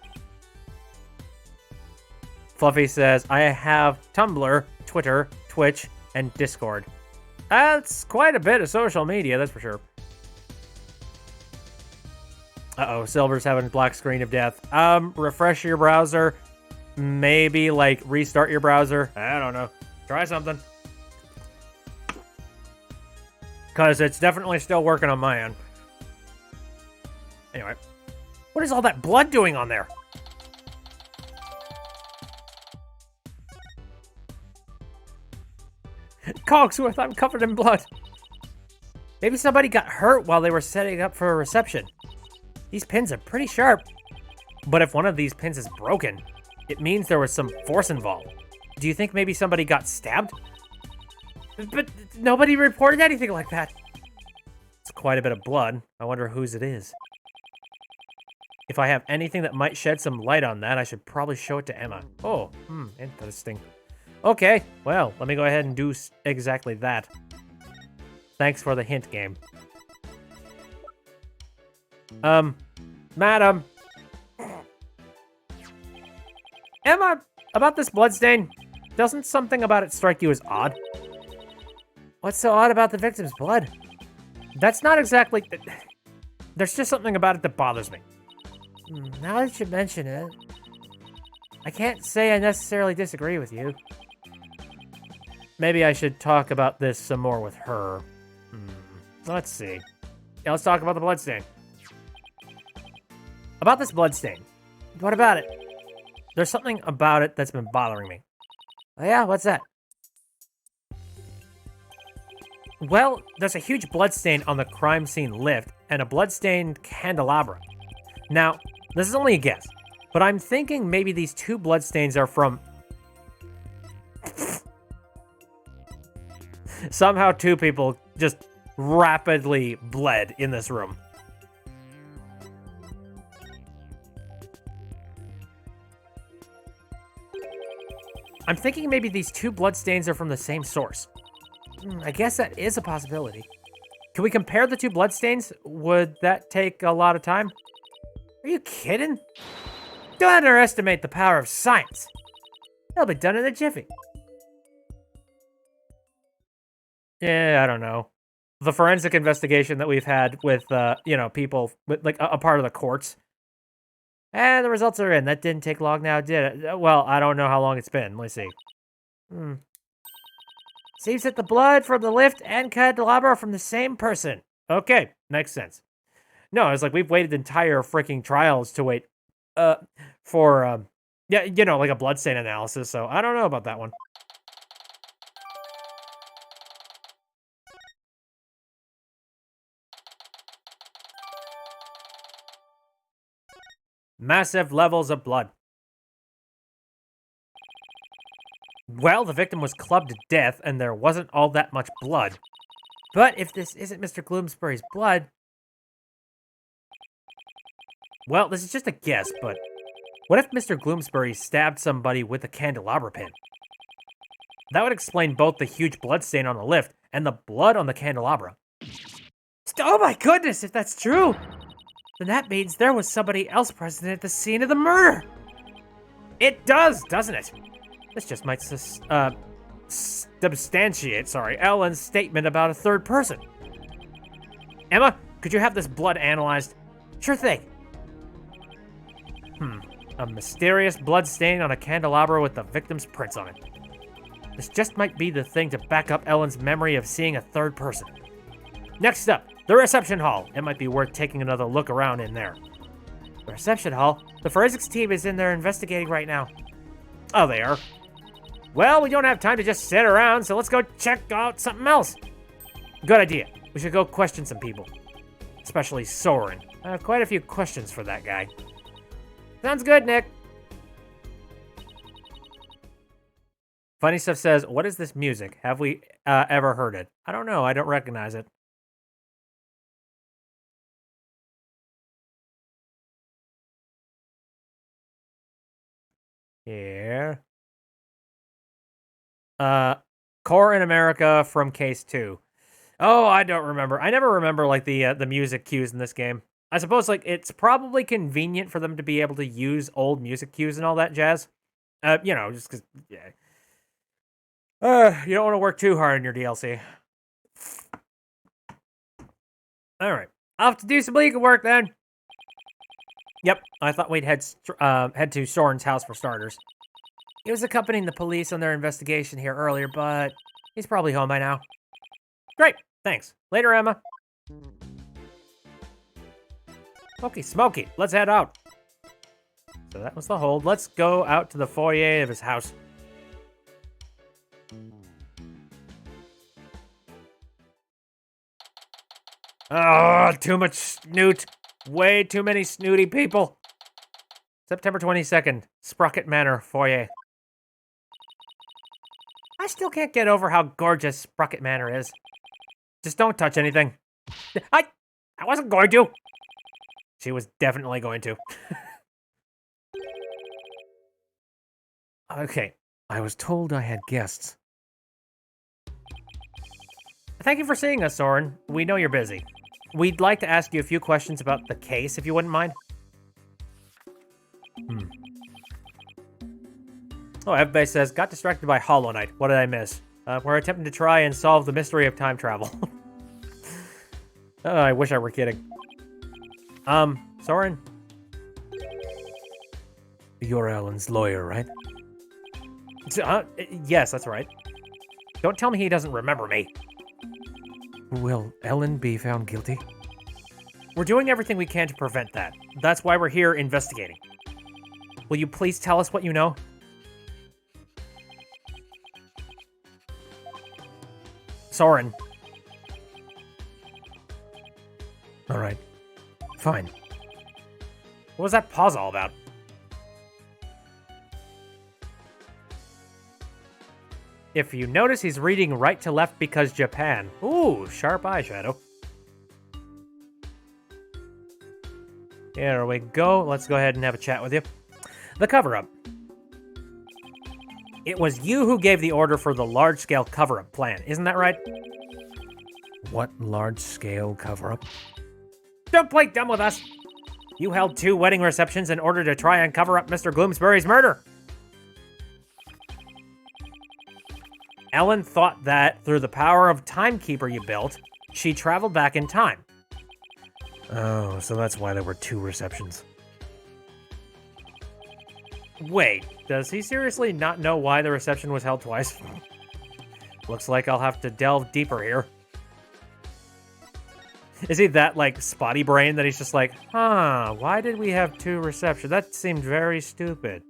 Fluffy says, I have Tumblr, Twitter, Twitch, and Discord. That's quite a bit of social media, that's for sure. Uh-oh, Silver's having a black screen of death. Refresh your browser. Maybe, like, restart your browser. I don't know. Try something. Because it's definitely still working on my end. Anyway. What is all that blood doing on there? Cogsworth, I'm covered in blood. Maybe somebody got hurt while they were setting up for a reception. These pins are pretty sharp. But if one of these pins is broken, it means there was some force involved. Do you think maybe somebody got stabbed? But nobody reported anything like that. It's quite a bit of blood. I wonder whose it is. If I have anything that might shed some light on that, I should probably show it to Emma. Oh, interesting. Okay, well, let me go ahead and do exactly that. Thanks for the hint, game. Madam. Emma, about this bloodstain, doesn't something about it strike you as odd? What's so odd about the victim's blood? That's not exactly... There's just something about it that bothers me. Now that you mention it, I can't say I necessarily disagree with you. Maybe I should talk about this some more with her. Let's see. Yeah, let's talk about the bloodstain. About this bloodstain. What about it? There's something about it that's been bothering me. Oh yeah, what's that? Well, there's a huge bloodstain on the crime scene lift and a bloodstained candelabra. Now, this is only a guess, but I'm thinking maybe these two bloodstains are from... Somehow two people just rapidly bled in this room. I'm thinking maybe these two bloodstains are from the same source. I guess that is a possibility. Can we compare the two bloodstains? Would that take a lot of time? Are you kidding? Don't underestimate the power of science. It'll be done in a jiffy. Yeah, I don't know. The forensic investigation that we've had with, people, with, like, a part of the courts. And the results are in. That didn't take long now, did it? Well, I don't know how long it's been. Let's see. Seems that the blood from the lift and candelabra are from the same person. Okay, makes sense. No, it's like we've waited entire freaking trials to wait for, like a bloodstain analysis, so I don't know about that one. Massive levels of blood. Well, the victim was clubbed to death, and there wasn't all that much blood. But if this isn't Mr. Gloomsbury's blood... Well, this is just a guess, but... What if Mr. Gloomsbury stabbed somebody with a candelabra pin? That would explain both the huge blood stain on the lift and the blood on the candelabra. Oh my goodness, if that's true! Then that means there was somebody else present at the scene of the murder! It does, doesn't it? This just might substantiate, Ellen's statement about a third person. Emma, could you have this blood analyzed? Sure thing. A mysterious blood stain on a candelabra with the victim's prints on it. This just might be the thing to back up Ellen's memory of seeing a third person. Next up, the reception hall. It might be worth taking another look around in there. The reception hall? The forensics team is in there investigating right now. Oh, they are? Well, we don't have time to just sit around, so let's go check out something else. Good idea. We should go question some people. Especially Soren. I have quite a few questions for that guy. Sounds good, Nick. Funny Stuff says, what is this music? Have we ever heard it? I don't know. I don't recognize it. Here. Core in America from Case 2. Oh, I don't remember. I never remember, like, the music cues in this game. I suppose, like, it's probably convenient for them to be able to use old music cues and all that jazz. Just because, yeah. You don't want to work too hard in your DLC. Alright. Off to do some legal work, then. Yep, I thought we'd head to Soren's house for starters. He was accompanying the police on their investigation here earlier, but he's probably home by now. Great, thanks. Later, Emma. Okay, Smokey, let's head out. So that was the hold. Let's go out to the foyer of his house. Oh, too much snoot. Way too many snooty people. September 22nd, Sprocket Manor, foyer. I still can't get over how gorgeous Sprocket Manor is. Just don't touch anything. I wasn't going to. She was definitely going to. Okay, I was told I had guests. Thank you for seeing us, Soren. We know you're busy. We'd like to ask you a few questions about the case, if you wouldn't mind. Oh, everybody says, got distracted by Hollow Knight. What did I miss? We're attempting to try and solve the mystery of time travel. Oh, I wish I were kidding. Soren? You're Alan's lawyer, right? Yes, that's right. Don't tell me he doesn't remember me. Will Ellen be found guilty? We're doing everything we can to prevent that. That's why we're here investigating. Will you please tell us what you know? Soren. All right. Fine. What was that pause all about? If you notice, he's reading right to left because Japan. Ooh, sharp eyeshadow. Here we go. Let's go ahead and have a chat with you. The cover-up. It was you who gave the order for the large-scale cover-up plan, isn't that right? What large-scale cover-up? Don't play dumb with us! You held 2 wedding receptions in order to try and cover up Mr. Gloomsbury's murder! Ellen thought that, through the power of Timekeeper you built, she traveled back in time. Oh, so that's why there were 2 receptions. Wait, does he seriously not know why the reception was held twice? Looks like I'll have to delve deeper here. Is he that, like, spotty brain that he's just like, huh, why did we have 2 receptions? That seemed very stupid.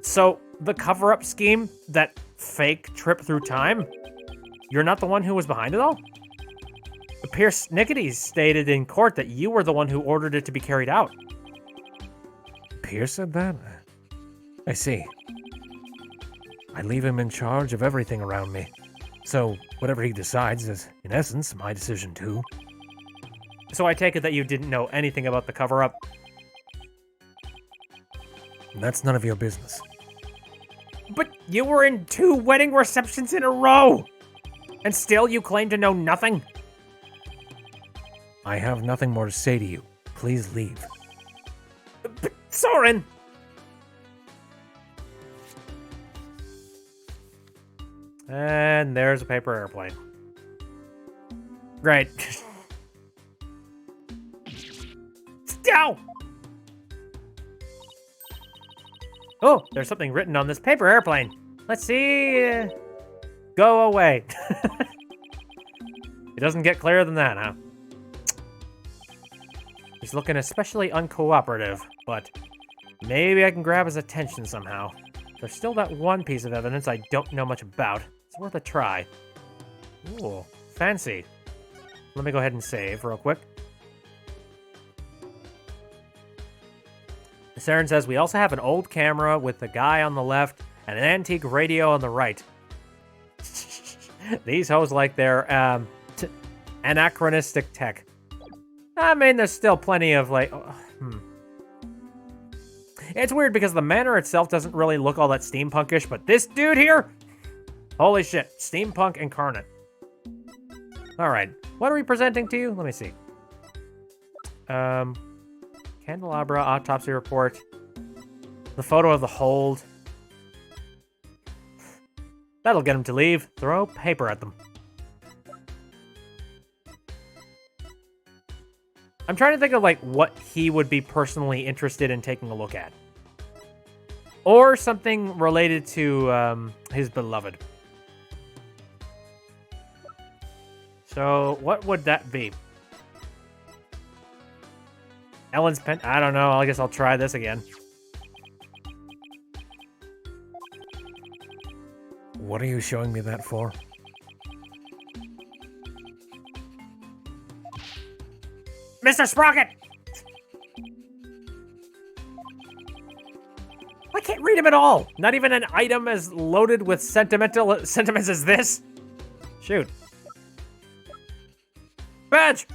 So, the cover-up scheme, that fake trip through time, you're not the one who was behind it all? Pierce Nickety stated in court that you were the one who ordered it to be carried out. Pierce said that? I see. I leave him in charge of everything around me. So, whatever he decides is, in essence, my decision too. So I take it that you didn't know anything about the cover-up? That's none of your business. But you were in 2 wedding receptions in a row! And still you claim to know nothing? I have nothing more to say to you. Please leave. But Soren! And there's a paper airplane. Great. Ow! Oh, there's something written on this paper airplane. Let's see. Go away. It doesn't get clearer than that, huh? He's looking especially uncooperative, but maybe I can grab his attention somehow. There's still that one piece of evidence I don't know much about. It's worth a try. Ooh, fancy. Let me go ahead and save real quick. Saren says, we also have an old camera with the guy on the left and an antique radio on the right. These hoes like their anachronistic tech. I mean, there's still plenty of, like... It's weird because the manor itself doesn't really look all that steampunkish, but this dude here? Holy shit, steampunk incarnate. Alright, what are we presenting to you? Let me see. Candelabra, autopsy report. The photo of the hold. That'll get him to leave. Throw paper at them. I'm trying to think of, like, what he would be personally interested in taking a look at. Or something related to, his beloved. So, what would that be? Ellen's pen... I don't know. I guess I'll try this again. What are you showing me that for? Mr. Sprocket! I can't read him at all. Not even an item as loaded with sentiments as this. Shoot. Badge!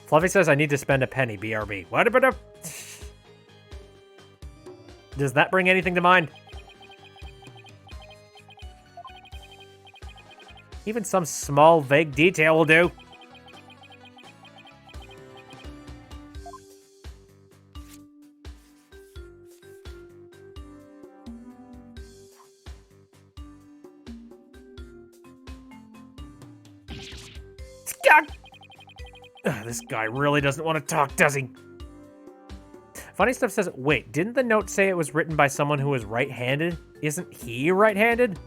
Fluffy says I need to spend a penny, BRB. What about Does that bring anything to mind? Even some small, vague detail will do. This guy really doesn't want to talk, does he? Funny Stuff says, wait, didn't the note say it was written by someone who was right-handed? Isn't he right-handed?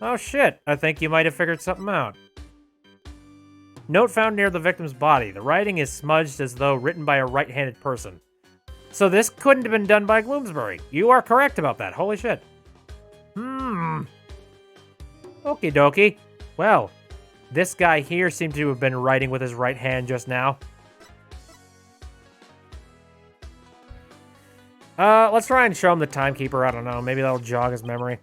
Oh shit, I think you might have figured something out. Note found near the victim's body. The writing is smudged as though written by a right-handed person. So this couldn't have been done by Gloomsbury. You are correct about that. Holy shit. Okie dokie. Well, this guy here seemed to have been writing with his right hand just now. Let's try and show him the timekeeper. I don't know. Maybe that'll jog his memory.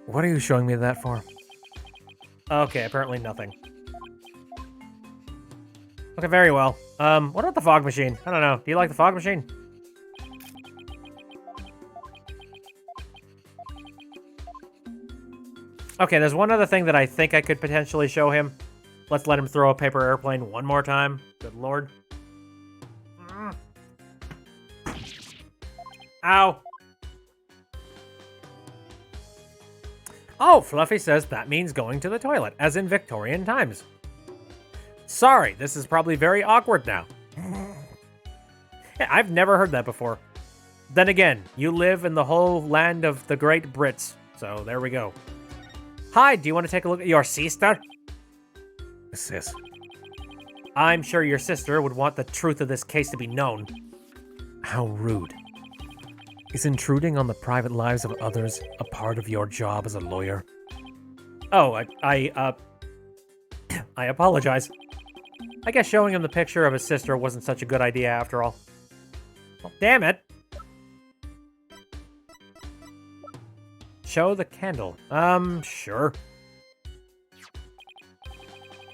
What are you showing me that for? Okay, apparently nothing. Okay, very well. What about the fog machine? I don't know. Do you like the fog machine? Okay, there's one other thing that I think I could potentially show him. Let's let him throw a paper airplane one more time. Good lord. Ow. Oh, Fluffy says that means going to the toilet, as in Victorian times. Sorry, this is probably very awkward now. Yeah, I've never heard that before. Then again, you live in the whole land of the Great Brits, so there we go. Hi, do you want to take a look at your sister? Sis. I'm sure your sister would want the truth of this case to be known. How rude. Is intruding on the private lives of others a part of your job as a lawyer? Oh, I apologize. I guess showing him the picture of his sister wasn't such a good idea after all. Well, damn it. Show the candle. Sure.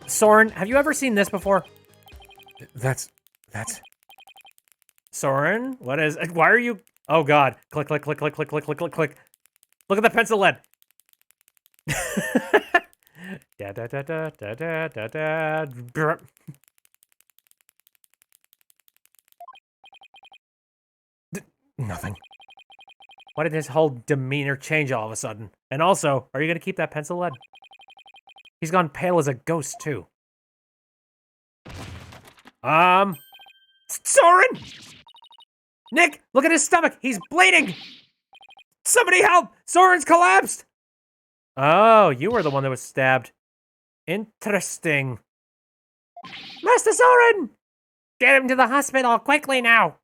Soren, have you ever seen this before? That's... Soren, what is... Why are you... Oh god. Click, click, click, click, click, click, click, click, click. Look at the pencil lead. Da da da da da da da da. Nothing. Why did his whole demeanor change all of a sudden? And also, are you gonna keep that pencil lead? He's gone pale as a ghost, too. Soren! Nick, look at his stomach! He's bleeding! Somebody help! Soren's collapsed! Oh, you were the one that was stabbed. Interesting. Master Soren! Get him to the hospital quickly now!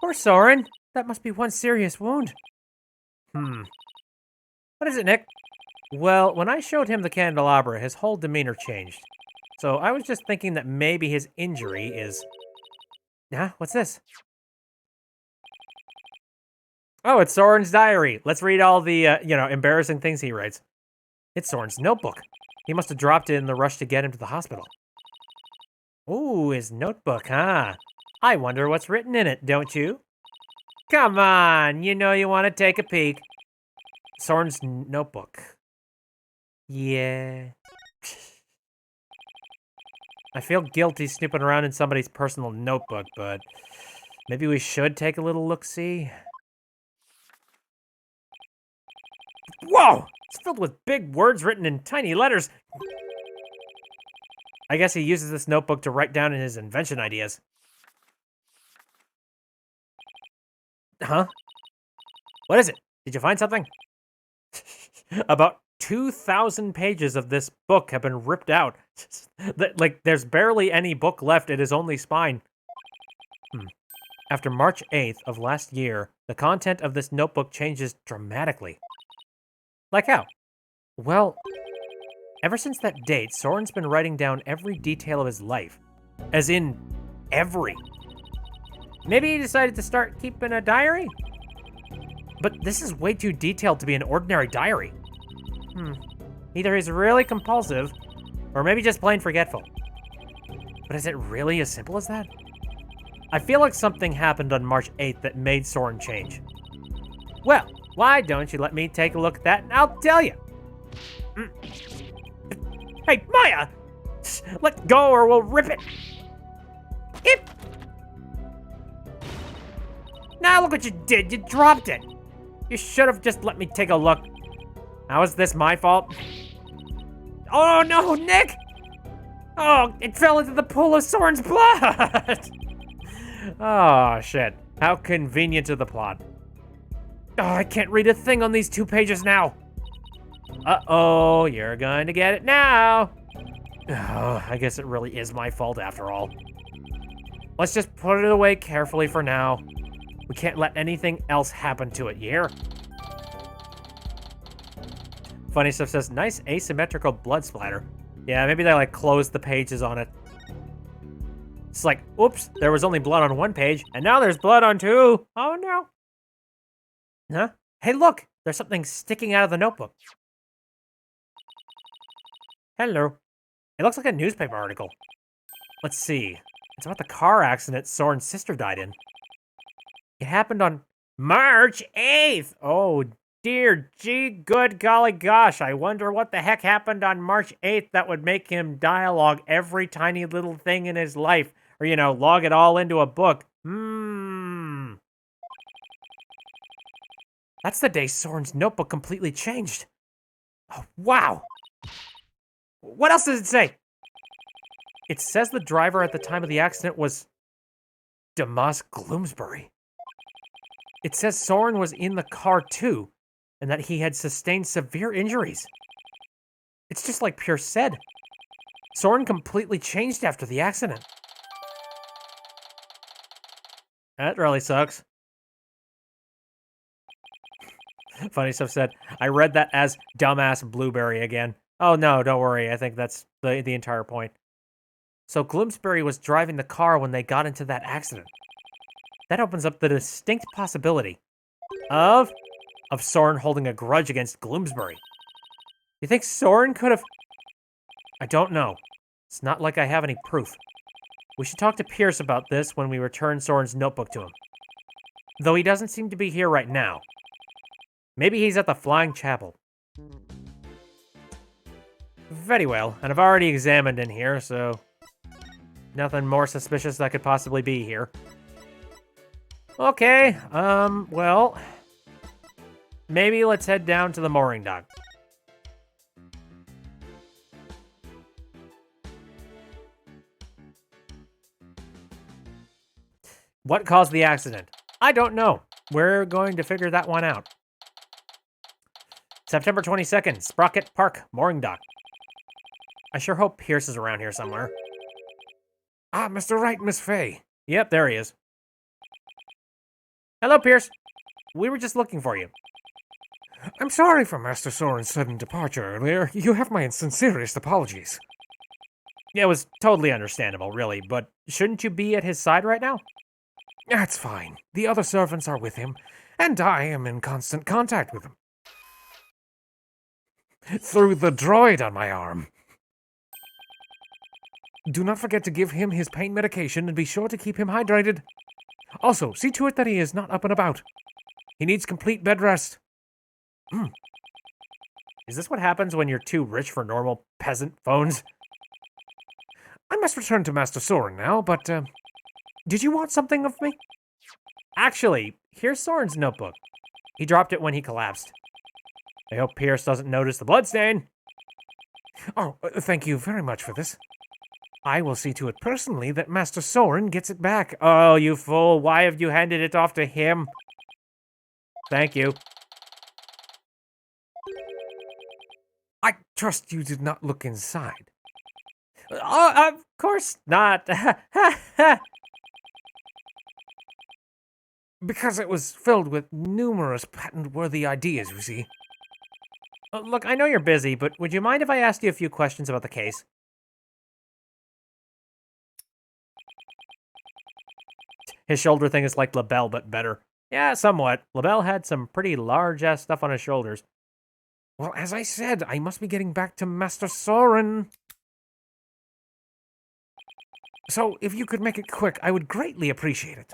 Poor Soren. That must be one serious wound. What is it, Nick? Well, when I showed him the candelabra, his whole demeanor changed. So I was just thinking that maybe his injury is... Huh? What's this? Oh, it's Soren's diary. Let's read all the, embarrassing things he writes. It's Soren's notebook. He must have dropped it in the rush to get him to the hospital. Ooh, his notebook, huh? I wonder what's written in it, don't you? Come on, you know you want to take a peek. Soren's notebook. Yeah. I feel guilty snooping around in somebody's personal notebook, but maybe we should take a little look-see. Whoa! It's filled with big words written in tiny letters. I guess he uses this notebook to write down in his invention ideas. Huh? What is it? Did you find something? About 2,000 pages of this book have been ripped out. Like, there's barely any book left in his only spine. After March 8th of last year, the content of this notebook changes dramatically. Like how? Well, ever since that date, Soren's been writing down every detail of his life. As in, every. Maybe he decided to start keeping a diary? But this is way too detailed to be an ordinary diary. Either he's really compulsive, or maybe just plain forgetful. But is it really as simple as that? I feel like something happened on March 8th that made Soren change. Well, why don't you let me take a look at that and I'll tell you. Hey, Maya! Let go or we'll rip it. Hip! Now look what you did. You dropped it. You should have just let me take a look. How is this my fault? Oh no, Nick! Oh, it fell into the pool of Soren's blood! Oh, shit. How convenient to the plot. Oh, I can't read a thing on these 2 pages now. Uh-oh, you're going to get it now. Oh, I guess it really is my fault after all. Let's just put it away carefully for now. We can't let anything else happen to it, you hear? Funny Stuff says, nice asymmetrical blood splatter. Yeah, maybe they, like, closed the pages on it. It's like, oops, there was only blood on 1 page, and now there's blood on 2. Oh, no. Huh? Hey, look, there's something sticking out of the notebook. Hello. It looks like a newspaper article. Let's see. It's about the car accident Soren's sister died in. It happened on March 8th. Oh, dear gee, good golly gosh. I wonder what the heck happened on March 8th that would make him dialogue every tiny little thing in his life. Or, you know, log it all into a book. That's the day Soren's notebook completely changed. Oh, wow. What else does it say? It says the driver at the time of the accident was Damas Gloomsbury. It says Soren was in the car too, and that he had sustained severe injuries. It's just like Pierce said. Soren completely changed after the accident. That really sucks. Funny Stuff said, I read that as dumbass blueberry again. Oh no, don't worry, I think that's the entire point. So Gloomsbury was driving the car when they got into that accident. That opens up the distinct possibility of Soren holding a grudge against Gloomsbury. You think Soren could have... I don't know. It's not like I have any proof. We should talk to Pierce about this when we return Soren's notebook to him. Though he doesn't seem to be here right now. Maybe he's at the Flying Chapel. Very well, and I've already examined in here, so... nothing more suspicious that could possibly be here. Okay, well... maybe let's head down to the mooring dock. What caused the accident? I don't know. We're going to figure that one out. September 22nd, Sprocket Park, mooring dock. I sure hope Pierce is around here somewhere. Ah, Mr. Wright, Miss Fay. Yep, there he is. Hello, Pierce. We were just looking for you. I'm sorry for Master Soren's sudden departure earlier. You have my sincerest apologies. Yeah, it was totally understandable, really, but shouldn't you be at his side right now? That's fine. The other servants are with him, and I am in constant contact with him. Through the droid on my arm. Do not forget to give him his pain medication and be sure to keep him hydrated. Also, see to it that he is not up and about. He needs complete bed rest. Is this what happens when you're too rich for normal peasant phones? I must return to Master Soren now, but, did you want something of me? Actually, here's Soren's notebook. He dropped it when he collapsed. I hope Pierce doesn't notice the bloodstain. Oh, thank you very much for this. I will see to it personally that Master Soren gets it back. Oh, you fool. Why have you handed it off to him? Thank you. I trust you did not look inside. Oh, of course not. Because it was filled with numerous patent-worthy ideas, you see. Look, I know you're busy, but would you mind if I asked you a few questions about the case? His shoulder thing is like LaBelle, but better. Yeah, somewhat. LaBelle had some pretty large-ass stuff on his shoulders. Well, as I said, I must be getting back to Master Soren. So, if you could make it quick, I would greatly appreciate it.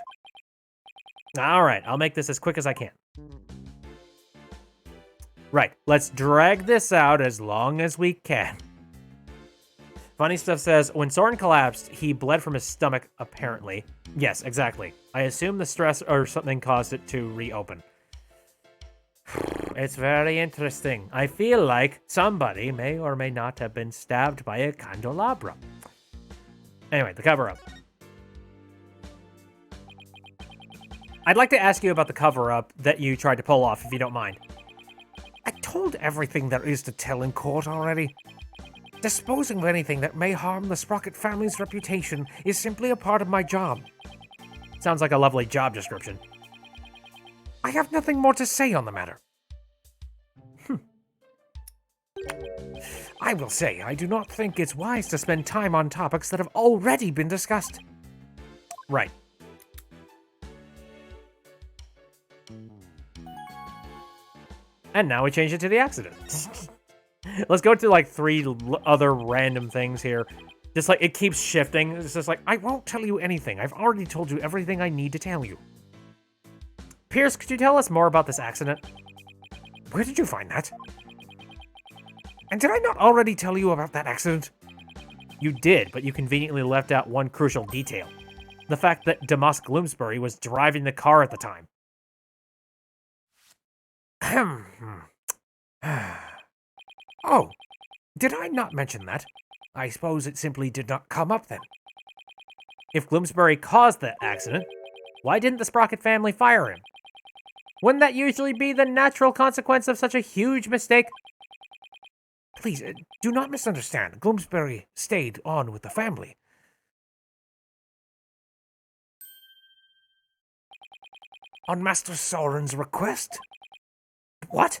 All right, I'll make this as quick as I can. Right, let's drag this out as long as we can. Funny Stuff says, when Soren collapsed, he bled from his stomach, apparently. Yes, exactly. I assume the stress or something caused it to reopen. It's very interesting. I feel like somebody may or may not have been stabbed by a candelabra. Anyway, the cover-up. I'd like to ask you about the cover-up that you tried to pull off, if you don't mind. I told everything there is to tell in court already. Disposing of anything that may harm the Sprocket family's reputation is simply a part of my job. Sounds like a lovely job description. I have nothing more to say on the matter. I will say, I do not think it's wise to spend time on topics that have already been discussed. Right. And now we change it to the accident. Let's go to like 3 other random things here. Just like, it keeps shifting. It's just like, I won't tell you anything. I've already told you everything I need to tell you. Pierce, could you tell us more about this accident? Where did you find that? And did I not already tell you about that accident? You did, but you conveniently left out one crucial detail. The fact that Damas Gloomsbury was driving the car at the time. Oh, did I not mention that? I suppose it simply did not come up then. If Gloomsbury caused that accident, why didn't the Sprocket family fire him? Wouldn't that usually be the natural consequence of such a huge mistake? Please, do not misunderstand. Gloomsbury stayed on with the family. On Master Soren's request? What?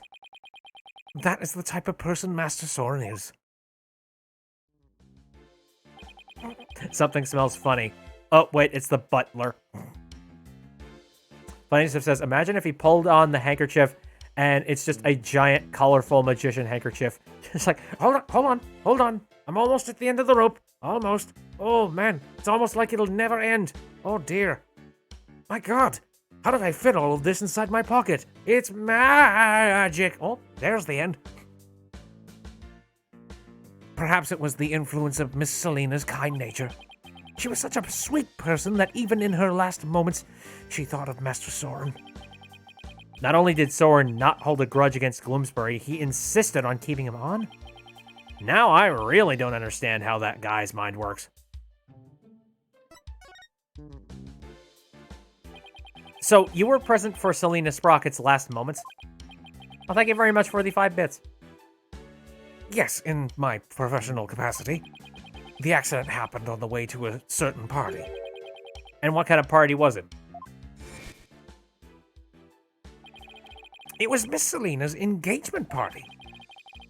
That is the type of person Master Soren is. Something smells funny. Oh, wait, it's the butler. Funny Stuff says, imagine if he pulled on the handkerchief and it's just a giant, colorful magician handkerchief. It's like, hold on. I'm almost at the end of the rope. Almost. Oh, man. It's almost like it'll never end. Oh, dear. My God. How did I fit all of this inside my pocket? It's magic. Oh, there's the end. Perhaps it was the influence of Miss Selina's kind nature. She was such a sweet person that even in her last moments, she thought of Master Soren. Not only did Soren not hold a grudge against Gloomsbury, he insisted on keeping him on. Now I really don't understand how that guy's mind works. So, you were present for Selina Sprocket's last moments? Well, thank you very much for the 5 bits. Yes, in my professional capacity. The accident happened on the way to a certain party. And what kind of party was it? It was Miss Selina's engagement party.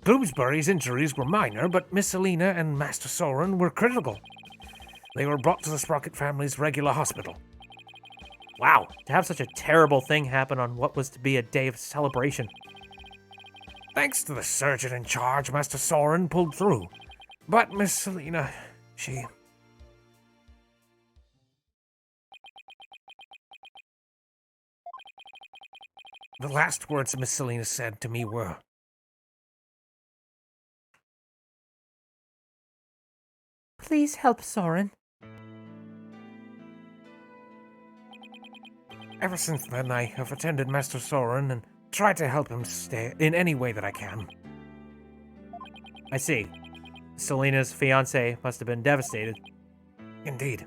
Bloomsbury's injuries were minor, but Miss Selina and Master Soren were critical. They were brought to the Sprocket family's regular hospital. Wow, to have such a terrible thing happen on what was to be a day of celebration. Thanks to the surgeon in charge, Master Soren pulled through. But Miss Selina, she... The last words Miss Selina said to me were, "Please help Soren." Ever since then, I have attended Master Soren and tried to help him stay in any way that I can. I see. Selina's fiancé must have been devastated. Indeed.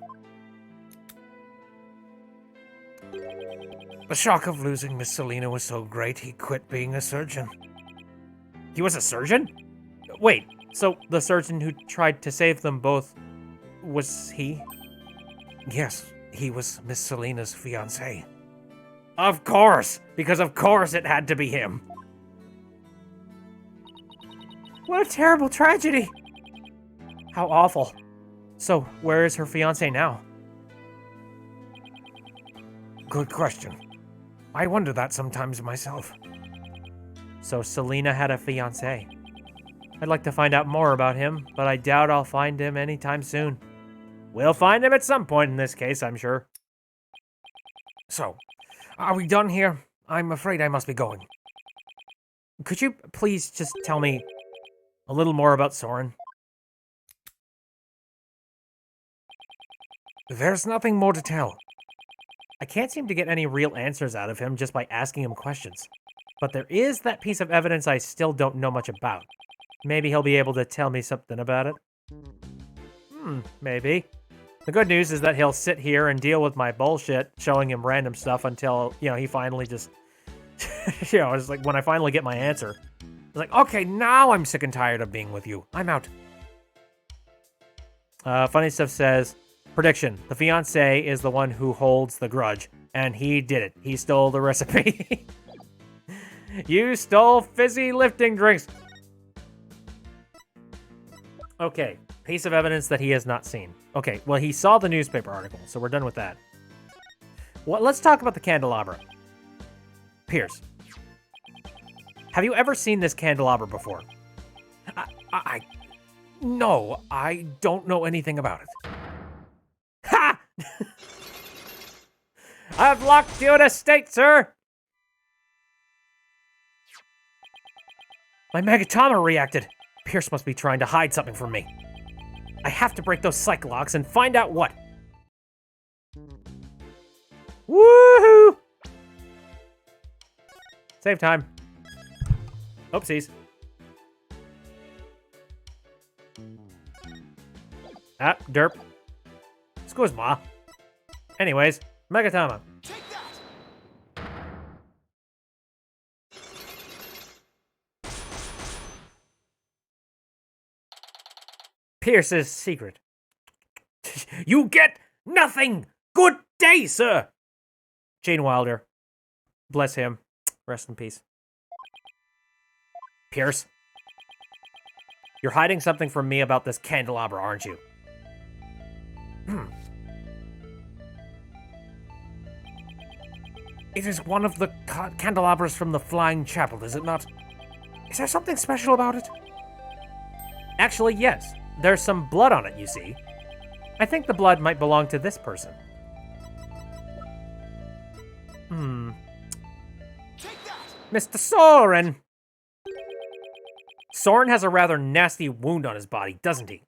The shock of losing Miss Selina was so great, he quit being a surgeon. He was a surgeon? Wait, so the surgeon who tried to save them both, was he? Yes, he was Miss Selina's fiancé. Of course, because of course it had to be him. What a terrible tragedy. How awful. So, where is her fiancé now? Good question. I wonder that sometimes myself. So Selena had a fiancé. I'd like to find out more about him, but I doubt I'll find him anytime soon. We'll find him at some point in this case, I'm sure. So, are we done here? I'm afraid I must be going. Could you please just tell me a little more about Soren? There's nothing more to tell. I can't seem to get any real answers out of him just by asking him questions. But there is that piece of evidence I still don't know much about. Maybe he'll be able to tell me something about it. Maybe. The good news is that he'll sit here and deal with my bullshit, showing him random stuff until, he finally just, it's like when I finally get my answer. It's like, okay, now I'm sick and tired of being with you. I'm out. Funny Stuff says, prediction, the fiancé is the one who holds the grudge, and he did it. He stole the recipe. You stole fizzy lifting drinks. Okay, piece of evidence that he has not seen. Okay, well, he saw the newspaper article, so we're done with that. Well, let's talk about the candelabra. Pierce, have you ever seen this candelabra before? No, I don't know anything about it. Ha! I've locked you in a state, sir! My Megatama reacted. Pierce must be trying to hide something from me. I have to break those cycle locks and find out what. Woohoo! Save time. Oopsies. Ah, derp. Excuse ma. Anyways, Megatama. Pierce's secret. You get nothing! Good day, sir! Gene Wilder. Bless him. Rest in peace. Pierce. You're hiding something from me about this candelabra, aren't you? It is one of the candelabras from the Flying Chapel, is it not? Is there something special about it? Actually, yes. There's some blood on it, you see. I think the blood might belong to this person. Mr. Soren! Soren has a rather nasty wound on his body, doesn't he?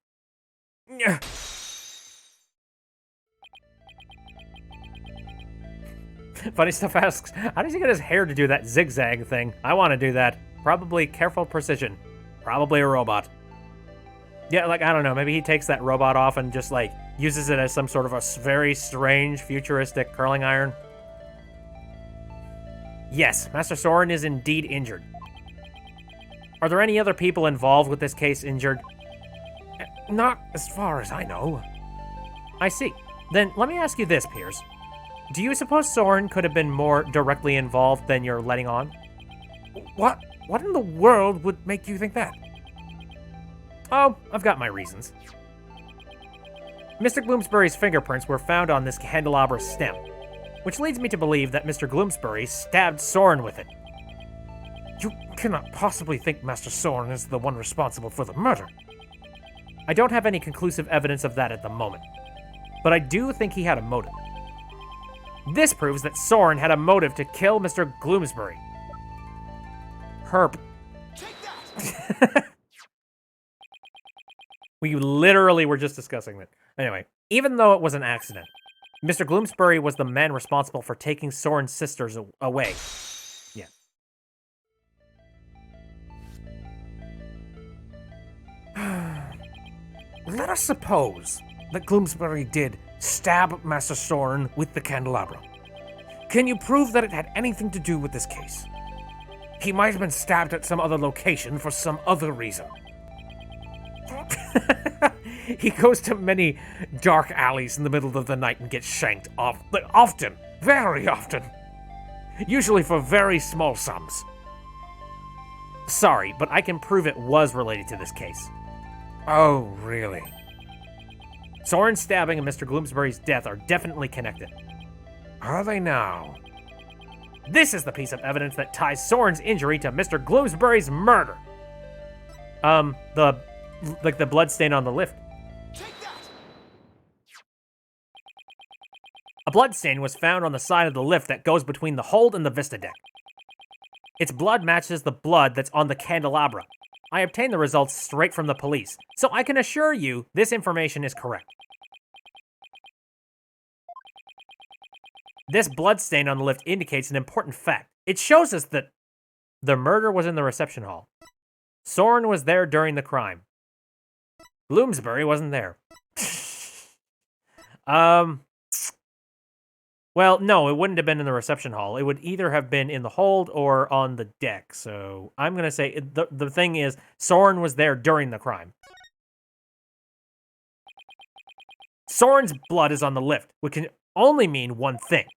Funny Stuff asks, how does he get his hair to do that zigzag thing? I want to do that. Probably careful precision. Probably a robot. Yeah, like, I don't know, maybe he takes that robot off and just, like, uses it as some sort of a very strange, futuristic curling iron. Yes, Master Soren is indeed injured. Are there any other people involved with this case injured? Not as far as I know. I see. Then let me ask you this, Pierce. Do you suppose Soren could have been more directly involved than you're letting on? What in the world would make you think that? Oh, I've got my reasons. Mr. Gloomsbury's fingerprints were found on this candelabra stem, which leads me to believe that Mr. Gloomsbury stabbed Soren with it. You cannot possibly think Master Soren is the one responsible for the murder. I don't have any conclusive evidence of that at the moment, but I do think he had a motive. This proves that Soren had a motive to kill Mr. Gloomsbury. Herb. We literally were just discussing that. Anyway, even though it was an accident, Mr. Gloomsbury was the man responsible for taking Soren's sisters away. Yeah. Let us suppose that Gloomsbury did stab Master Soren with the candelabra. Can you prove that it had anything to do with this case? He might have been stabbed at some other location for some other reason. He goes to many dark alleys in the middle of the night and gets shanked often, very often. Usually for very small sums. Sorry, but I can prove it was related to this case. Oh, really? Soren's stabbing and Mr. Gloomsbury's death are definitely connected. Are they now? This is the piece of evidence that ties Soren's injury to Mr. Gloomsbury's murder. The blood stain on the lift. A blood stain was found on the side of the lift that goes between the hold and the Vista deck. Its blood matches the blood that's on the candelabra. I obtained the results straight from the police, so I can assure you this information is correct. This blood stain on the lift indicates an important fact. It shows us that the murder was in the reception hall. Soren was there during the crime. Bloomsbury wasn't there. Well, no, it wouldn't have been in the reception hall. It would either have been in the hold or on the deck. So I'm going to say the thing is, Soren was there during the crime. Soren's blood is on the lift, which can only mean one thing.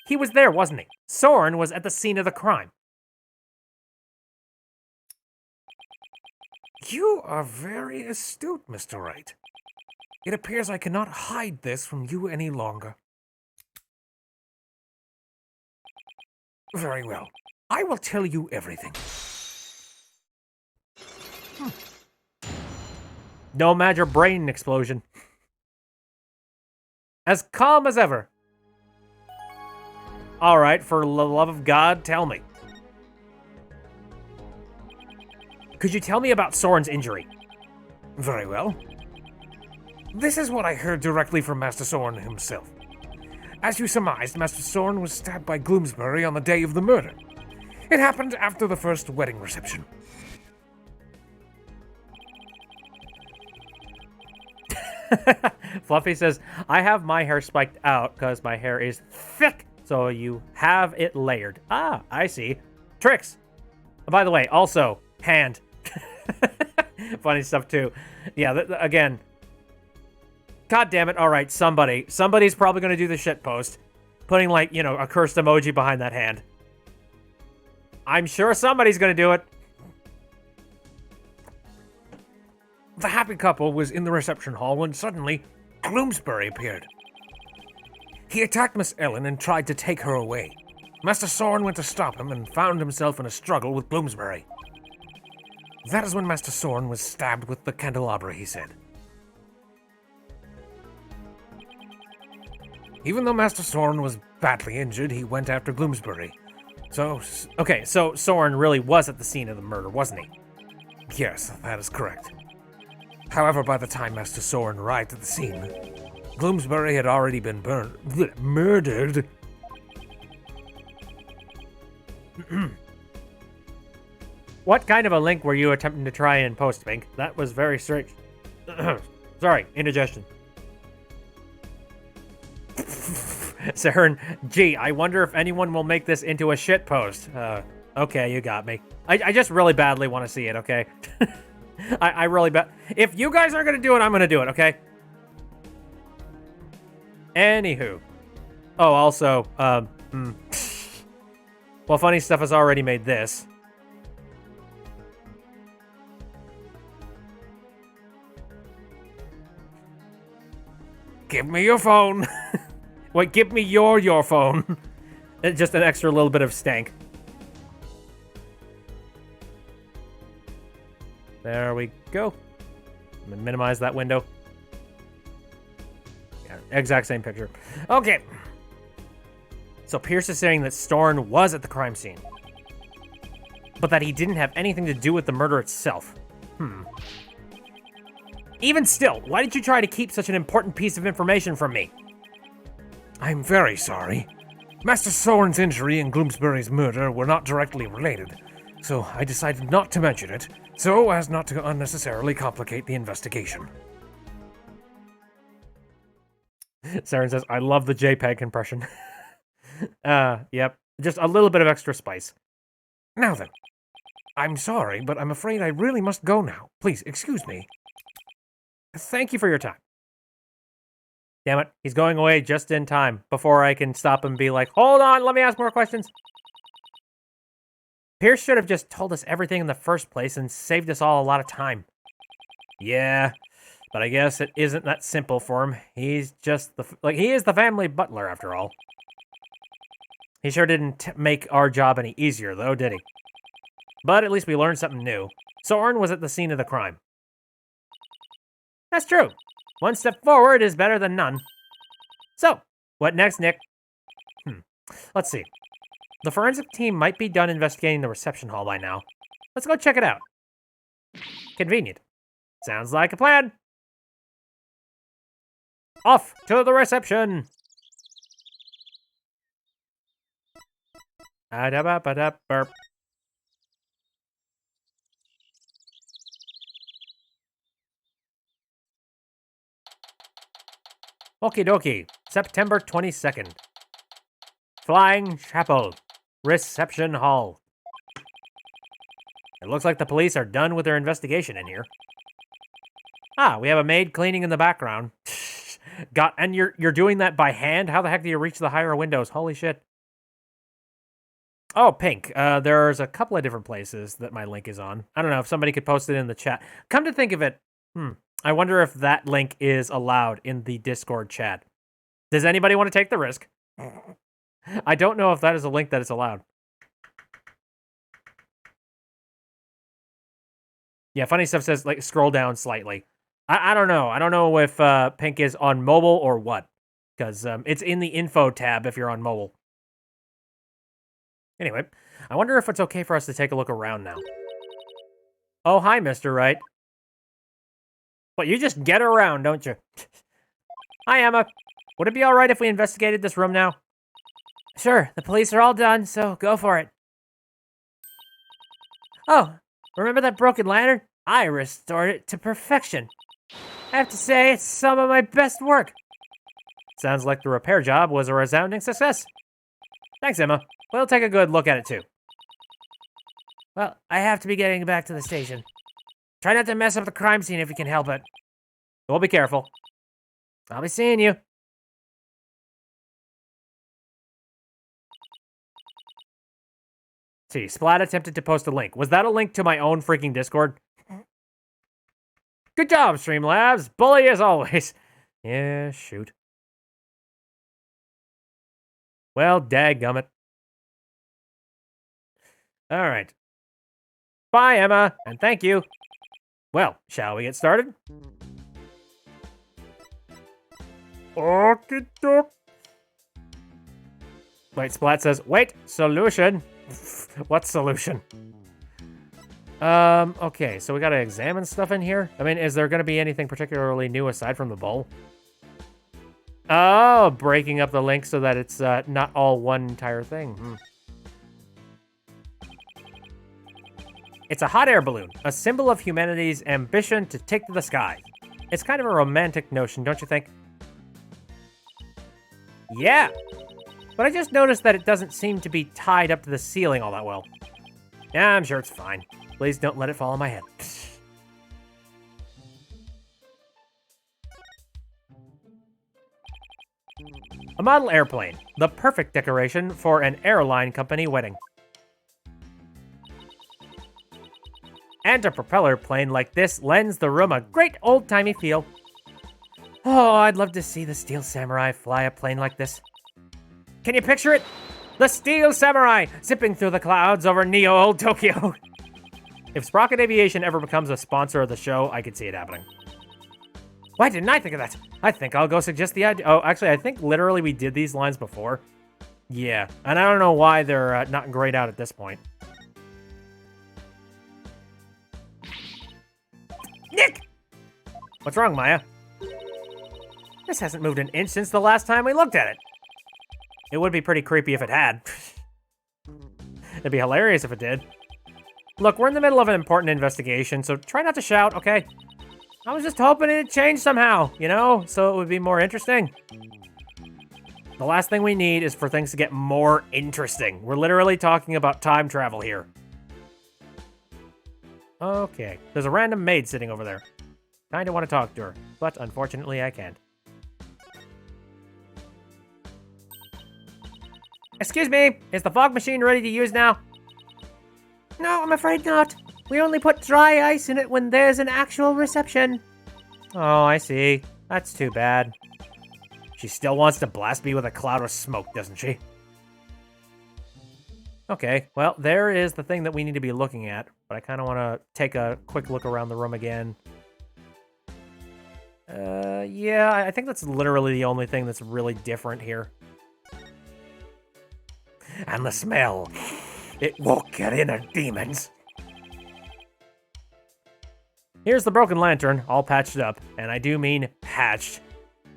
He was there, wasn't he? Soren was at the scene of the crime. You are very astute, Mr. Wright. It appears I cannot hide this from you any longer. Very well. I will tell you everything. No major brain explosion. As calm as ever. All right, for the love of God, tell me. Could you tell me about Soren's injury? Very well. This is what I heard directly from Master Soren himself. As you surmised, Master Soren was stabbed by Gloomsbury on the day of the murder. It happened after the first wedding reception. Fluffy says, I have my hair spiked out because my hair is thick, so you have it layered. Ah, I see. Tricks. By the way, also, hand. Funny stuff, too. Yeah, again. God damn it. All right, somebody's probably going to do the shit post. Putting, like, you know, a cursed emoji behind that hand. I'm sure somebody's going to do it. The happy couple was in the reception hall when suddenly Gloomsbury appeared. He attacked Miss Ellen and tried to take her away. Master Soren went to stop him and found himself in a struggle with Bloomsbury. That is when Master Soren was stabbed with the candelabra, he said. Even though Master Soren was badly injured, he went after Gloomsbury. Okay, so Soren really was at the scene of the murder, wasn't he? Yes, that is correct. However, by the time Master Soren arrived at the scene, Gloomsbury had already been murdered. What kind of a link were you attempting to try and post, Pink? That was very strange. Sorry, indigestion. Saren, gee, I wonder if anyone will make this into a shit post. Okay, you got me. I just really badly want to see it, okay? I really bet. If you guys are going to do it, I'm going to do it, okay? Anywho. Oh, also, well, Funny Stuff has already made this. Give me your phone. Wait, give me your phone. Just an extra little bit of stank. There we go. I'm gonna minimize that window. Yeah, exact same picture. Okay. So Pierce is saying that Soren was at the crime scene, but that he didn't have anything to do with the murder itself. Even still, why did you try to keep such an important piece of information from me? I'm very sorry. Master Soren's injury and Gloomsbury's murder were not directly related, so I decided not to mention it, so as not to unnecessarily complicate the investigation. Saren says, I love the JPEG compression. Yep. Just a little bit of extra spice. Now then, I'm sorry, but I'm afraid I really must go now. Please, excuse me. Thank you for your time. Damn it, he's going away just in time before I can stop him and be like, hold on, let me ask more questions. Pierce should have just told us everything in the first place and saved us all a lot of time. Yeah, but I guess it isn't that simple for him. He's just he is the family butler after all. He sure didn't make our job any easier, though, did he? But at least we learned something new. Soren was at the scene of the crime. That's true. One step forward is better than none. So, what next, Nick? Let's see. The forensic team might be done investigating the reception hall by now. Let's go check it out. Convenient. Sounds like a plan. Off to the reception. Burp. Okie dokie. September 22nd. Flying Chapel. Reception Hall. It looks like the police are done with their investigation in here. Ah, we have a maid cleaning in the background. And you're doing that by hand? How the heck do you reach the higher windows? Holy shit. Oh, pink. There's a couple of different places that my link is on. I don't know if somebody could post it in the chat. Come to think of it, I wonder if that link is allowed in the Discord chat. Does anybody want to take the risk? I don't know if that is a link that is allowed. Yeah, Funny Stuff says, like, scroll down slightly. I don't know. I don't know if pink is on mobile or what. Because it's in the info tab if you're on mobile. Anyway, I wonder if it's okay for us to take a look around now. Oh, hi, Mr. Wright. But you just get around, don't you? Hi, Emma. Would it be all right if we investigated this room now? Sure, the police are all done, so go for it. Oh, remember that broken lantern? I restored it to perfection. I have to say, it's some of my best work. Sounds like the repair job was a resounding success. Thanks, Emma. We'll take a good look at it, too. Well, I have to be getting back to the station. Try not to mess up the crime scene if you can help it. We'll be careful. I'll be seeing you. See, Splat attempted to post a link. Was that a link to my own freaking Discord? Good job, Streamlabs. Bully as always. Yeah, shoot. Well, dadgummit. All right. Bye, Emma, and thank you. Well, shall we get started? Okie doke. Wait, Splat says, wait, solution. What solution? Okay, so we gotta examine stuff in here. I mean, is there gonna be anything particularly new aside from the bowl? Oh, breaking up the link so that it's not all one entire thing. It's a hot air balloon, a symbol of humanity's ambition to take to the sky. It's kind of a romantic notion, don't you think? Yeah, but I just noticed that it doesn't seem to be tied up to the ceiling all that well. Yeah, I'm sure it's fine. Please don't let it fall on my head. A model airplane, the perfect decoration for an airline company wedding. And a propeller plane like this lends the room a great old-timey feel. Oh, I'd love to see the Steel Samurai fly a plane like this. Can you picture it? The Steel Samurai zipping through the clouds over Neo-Old Tokyo. If Sprocket Aviation ever becomes a sponsor of the show, I could see it happening. Why didn't I think of that? I think I'll go suggest the idea. Oh, actually, I think literally we did these lines before. Yeah, and I don't know why they're not grayed out at this point. Nick! What's wrong, Maya? This hasn't moved an inch since the last time we looked at it. It would be pretty creepy if it had. It'd be hilarious if it did. Look, we're in the middle of an important investigation, so try not to shout, okay? I was just hoping it'd change somehow, you know, so it would be more interesting. The last thing we need is for things to get more interesting. We're literally talking about time travel here. Okay, there's a random maid sitting over there. Kinda want to talk to her, but unfortunately I can't. Excuse me, is the fog machine ready to use now? No, I'm afraid not. We only put dry ice in it when there's an actual reception. Oh, I see. That's too bad. She still wants to blast me with a cloud of smoke, doesn't she? Okay, well, there is the thing that we need to be looking at, but I kind of want to take a quick look around the room again. Yeah, I think that's literally the only thing that's really different here. And the smell. It won't get in at demons. Here's the broken lantern, all patched up, and I do mean patched.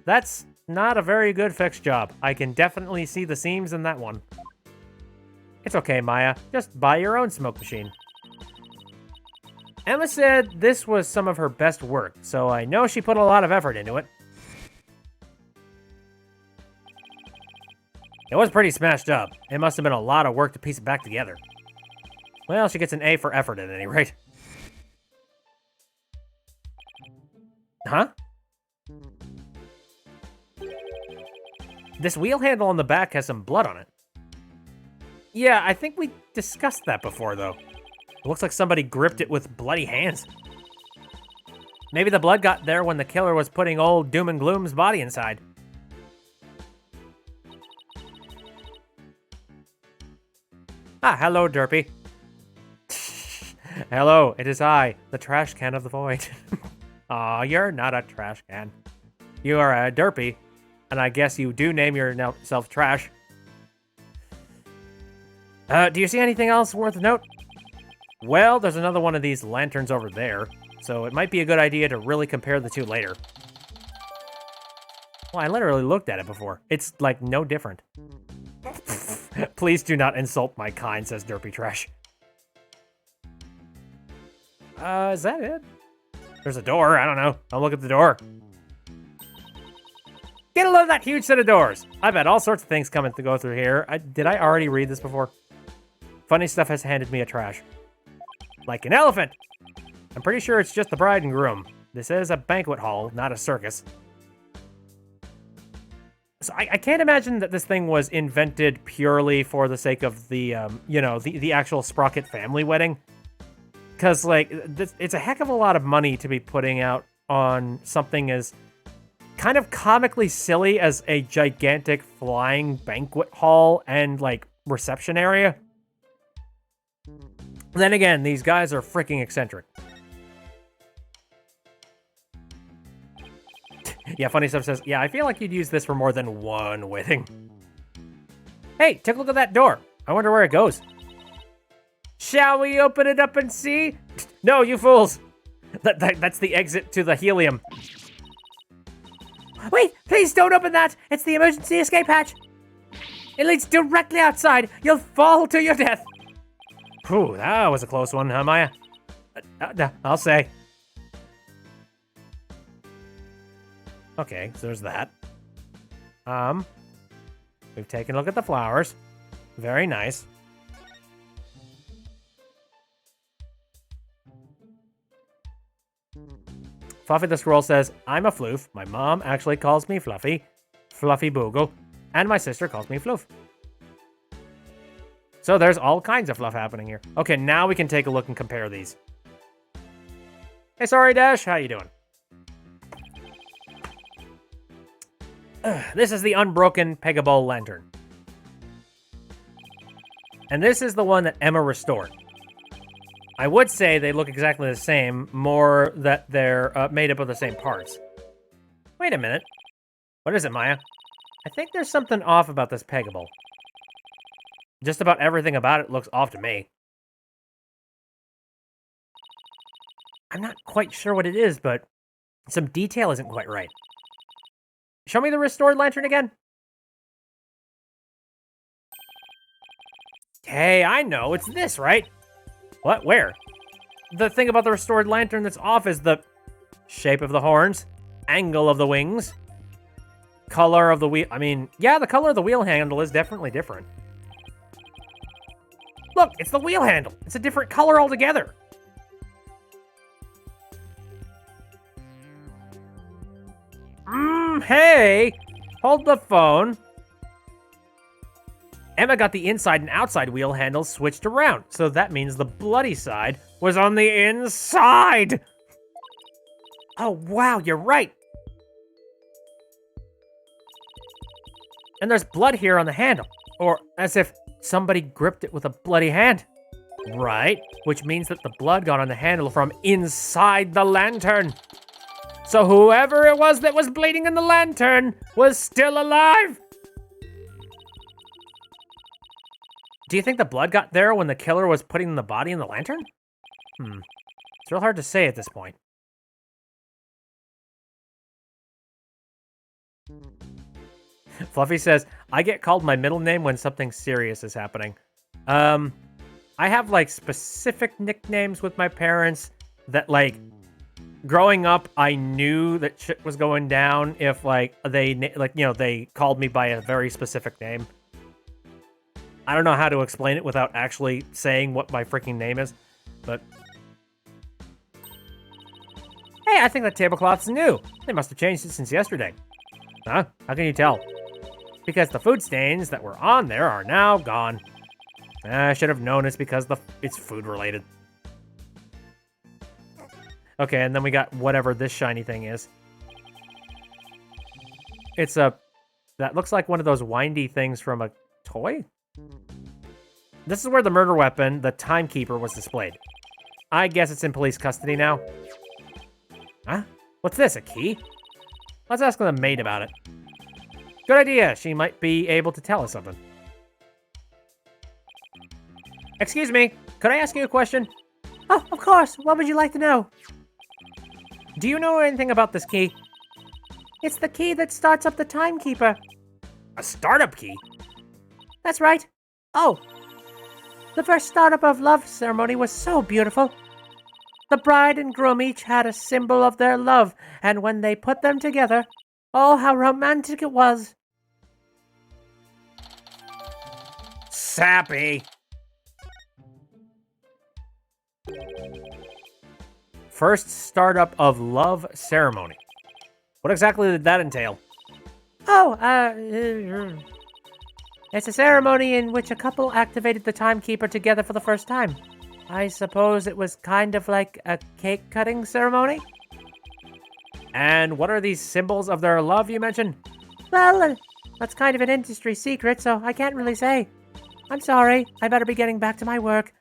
That's not a very good fix job. I can definitely see the seams in that one. It's okay, Maya. Just buy your own smoke machine. Emma said this was some of her best work, so I know she put a lot of effort into it. It was pretty smashed up. It must have been a lot of work to piece it back together. Well, she gets an A for effort at any rate. Huh? This wheel handle on the back has some blood on it. Yeah, I think we discussed that before, though. It looks like somebody gripped it with bloody hands. Maybe the blood got there when the killer was putting old Doom and Gloom's body inside. Ah, hello, Derpy. Hello, it is I, the trash can of the void. Aw, you're not a trash can. You are a Derpy, and I guess you do name yourself Trash. Do you see anything else worth note? Well, there's another one of these lanterns over there, so it might be a good idea to really compare the two later. Well, I literally looked at it before. It's, like, no different. Please do not insult my kind, says Derpy Trash. Is that it? There's a door, I don't know. I'll look at the door. Get a load of that huge set of doors! I've had all sorts of things coming to go through here. Did I already read this before? Funny Stuff has handed me a trash. Like an elephant! I'm pretty sure it's just the bride and groom. This is a banquet hall, not a circus. So I can't imagine that this thing was invented purely for the sake of the, you know, the actual Sprocket family wedding. Because, like, it's a heck of a lot of money to be putting out on something as kind of comically silly as a gigantic flying banquet hall and, like, reception area. Then again, these guys are freaking eccentric. Yeah, Funny Stuff says, yeah, I feel like you'd use this for more than one wedding. Hey, take a look at that door. I wonder where it goes. Shall we open it up and see? No, you fools. That's the exit to the helium. Wait, please don't open that. It's the emergency escape hatch. It leads directly outside. You'll fall to your death. Whew, that was a close one, huh, Maya? I'll say. Okay, so there's that. We've taken a look at the flowers. Very nice. Fluffy the Squirrel says, I'm a floof. My mom actually calls me Fluffy. Fluffy Boogle. And my sister calls me Floof. So there's all kinds of fluff happening here. Okay, now we can take a look and compare these. Hey, sorry, Dash. How you doing? This is the unbroken Pegaball lantern. And this is the one that Emma restored. I would say they look exactly the same, more that they're made up of the same parts. Wait a minute. What is it, Maya? I think there's something off about this Pegaball. Just about everything about it looks off to me. I'm not quite sure what it is, but some detail isn't quite right. Show me the restored lantern again. Hey, I know. It's this, right? What? Where? The thing about the restored lantern that's off is the shape of the horns, angle of the wings, color of the wheel. I mean, yeah, the color of the wheel handle is definitely different. Look, it's the wheel handle. It's a different color altogether. Hey, hold the phone. Emma got the inside and outside wheel handles switched around, so that means the bloody side was on the inside. Oh, wow, you're right. And there's blood here on the handle, or as if somebody gripped it with a bloody hand. Right, which means that the blood got on the handle from inside the lantern. So whoever it was that was bleeding in the lantern was still alive. Do you think the blood got there when the killer was putting the body in the lantern? It's real hard to say at this point. Fluffy says, I get called my middle name when something serious is happening. I have, like, specific nicknames with my parents that, like, growing up, I knew that shit was going down if, like, they called me by a very specific name. I don't know how to explain it without actually saying what my freaking name is, but... Hey, I think that tablecloth's new. They must have changed it since yesterday. Huh? How can you tell? Because the food stains that were on there are now gone. I should have known it's because it's food related. Okay, and then we got whatever this shiny thing is. It's that looks like one of those windy things from a toy? This is where the murder weapon, the timekeeper, was displayed. I guess it's in police custody now. Huh? What's this, a key? Let's ask the maid about it. Good idea, she might be able to tell us something. Excuse me, could I ask you a question? Oh, of course, what would you like to know? Do you know anything about this key? It's the key that starts up the timekeeper. A startup key? That's right. Oh, the first startup of love ceremony was so beautiful. The bride and groom each had a symbol of their love, and when they put them together, oh, how romantic it was. Sappy. First startup of love ceremony. What exactly did that entail? Oh, it's a ceremony in which a couple activated the timekeeper together for the first time. I suppose it was kind of like a cake-cutting ceremony? And what are these symbols of their love you mentioned? Well, that's kind of an industry secret, so I can't really say. I'm sorry, I better be getting back to my work.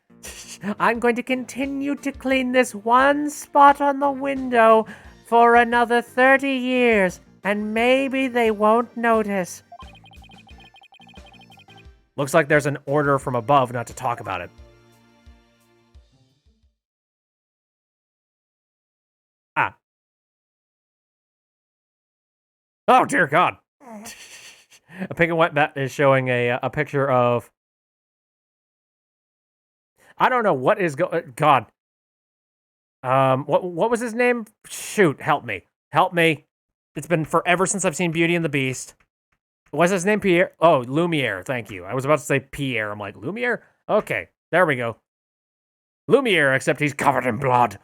I'm going to continue to clean this one spot on the window for another 30 years, and maybe they won't notice. Looks like there's an order from above not to talk about it. Ah. Oh, dear God. A pink and white bat is showing a picture of... I don't know what is God. What was his name? Shoot, help me. Help me. It's been forever since I've seen Beauty and the Beast. What's his name? Pierre? Oh, Lumiere. Thank you. I was about to say Pierre. I'm like, Lumiere? Okay, there we go. Lumiere, except he's covered in blood.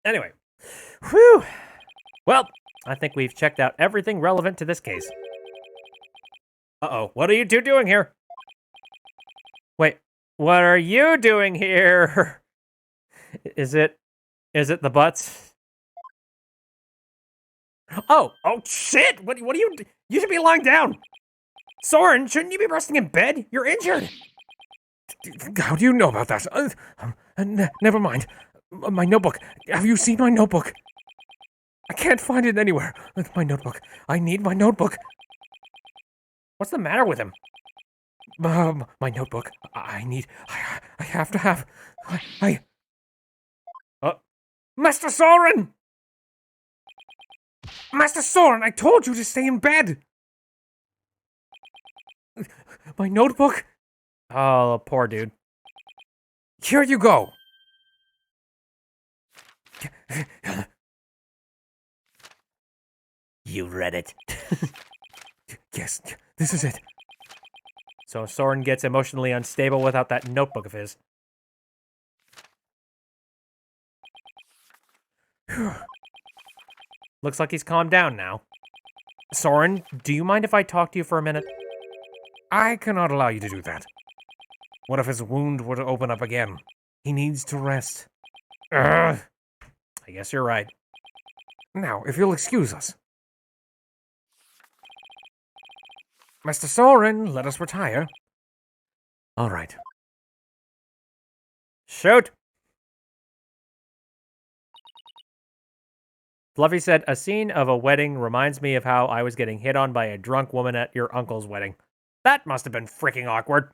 Anyway. Whew. Well, I think we've checked out everything relevant to this case. Uh-oh. What are you two doing here? Wait. What are you doing here? Is it the butts? Oh shit! What are you? You should be lying down. Soren, shouldn't you be resting in bed? You're injured. How do you know about that? Never mind. My notebook. Have you seen my notebook? I can't find it anywhere. My notebook. I need my notebook. What's the matter with him? My notebook. I have to have. Master Soren! Master Soren, I told you to stay in bed. My notebook? Oh, poor dude. Here you go. You read it. Yes, this is it. So Soren gets emotionally unstable without that notebook of his. Looks like he's calmed down now. Soren, do you mind if I talk to you for a minute? I cannot allow you to do that. What if his wound were to open up again? He needs to rest. I guess you're right. Now, if you'll excuse us. Master Soren, let us retire. All right. Shoot! Fluffy said, a scene of a wedding reminds me of how I was getting hit on by a drunk woman at your uncle's wedding. That must have been freaking awkward.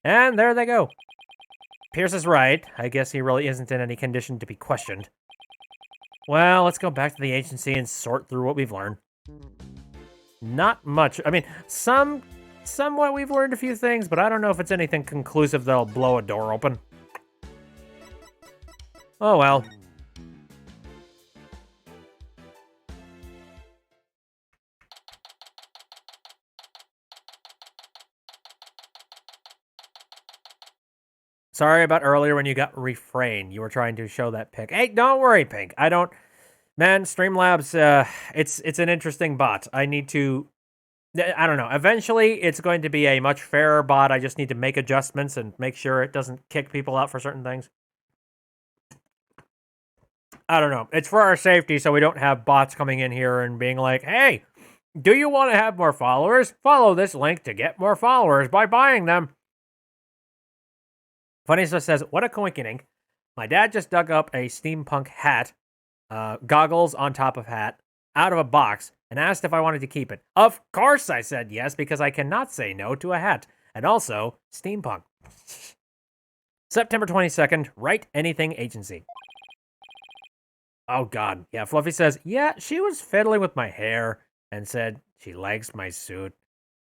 And there they go. Pierce is right. I guess he really isn't in any condition to be questioned. Well, let's go back to the agency and sort through what we've learned. Not much. I mean, somewhat we've learned a few things, but I don't know if it's anything conclusive that'll blow a door open. Oh well. Sorry about earlier when you got refrain. You were trying to show that pic. Hey, don't worry, Pink. I don't... Man, Streamlabs, it's an interesting bot. I need to... I don't know. Eventually, it's going to be a much fairer bot. I just need to make adjustments and make sure it doesn't kick people out for certain things. I don't know. It's for our safety, so we don't have bots coming in here and being like, hey, do you want to have more followers? Follow this link to get more followers by buying them. Funny Stuff says, what a coincidence. My dad just dug up a steampunk hat, goggles on top of hat, out of a box, and asked if I wanted to keep it. Of course I said yes, because I cannot say no to a hat. And also, steampunk. September 22nd, Wright Anything Agency. Oh god, yeah, Fluffy says, yeah, she was fiddling with my hair and said she likes my suit.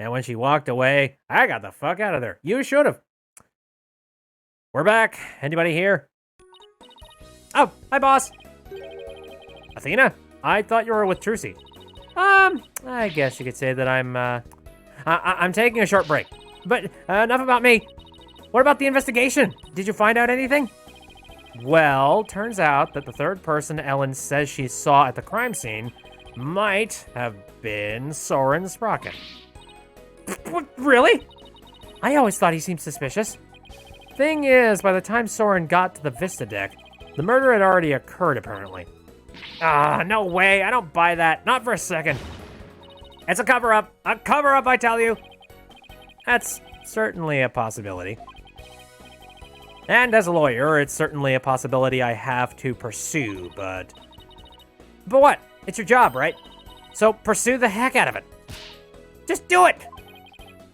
And when she walked away, I got the fuck out of there. You should have. We're back. Anybody here? Oh, hi, boss. Athena? I thought you were with Trucy. I guess you could say that I'm taking a short break. But enough about me. What about the investigation? Did you find out anything? Well, turns out that the third person Ellen says she saw at the crime scene might have been Soren Sprocket. Really? I always thought he seemed suspicious. Thing is, by the time Soren got to the Vista deck, the murder had already occurred, apparently. Ah, no way. I don't buy that. Not for a second. It's a cover-up. A cover-up, I tell you. That's certainly a possibility. And as a lawyer, it's certainly a possibility I have to pursue, but... But what? It's your job, right? So pursue the heck out of it. Just do it!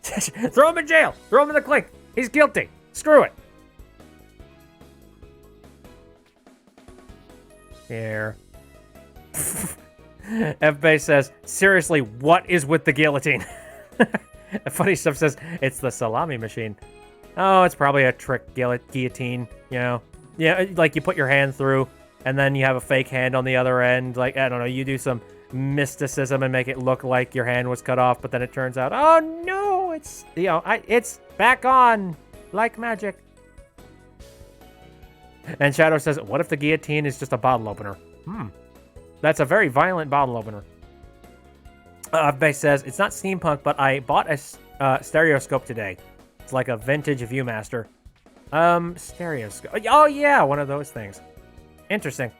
Throw him in jail! Throw him in the clink! He's guilty! Screw it! Here. F-Base says, seriously, what is with the guillotine? Funny Stuff says, it's the salami machine. Oh, it's probably a trick guillotine, you know? Yeah, like you put your hand through, and then you have a fake hand on the other end. Like, I don't know, you do some mysticism and make it look like your hand was cut off, but then it turns out, oh no, it's, you know, it's back on, like magic. And Shadow says, what if the guillotine is just a bottle opener? That's a very violent bottle opener. Base says, it's not steampunk, but I bought a stereoscope today. It's like a vintage Viewmaster. Stereoscope. Oh, yeah, one of those things. Interesting.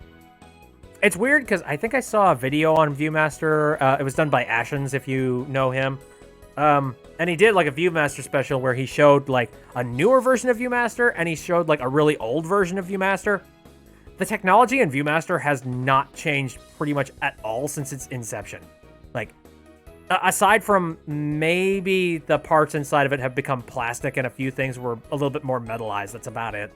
It's weird because I think I saw a video on Viewmaster. It was done by Ashens, if you know him. And he did like a Viewmaster special where he showed like a newer version of Viewmaster and he showed like a really old version of Viewmaster. The technology in Viewmaster has not changed pretty much at all since its inception. Like, aside from maybe the parts inside of it have become plastic and a few things were a little bit more metallized. That's about it.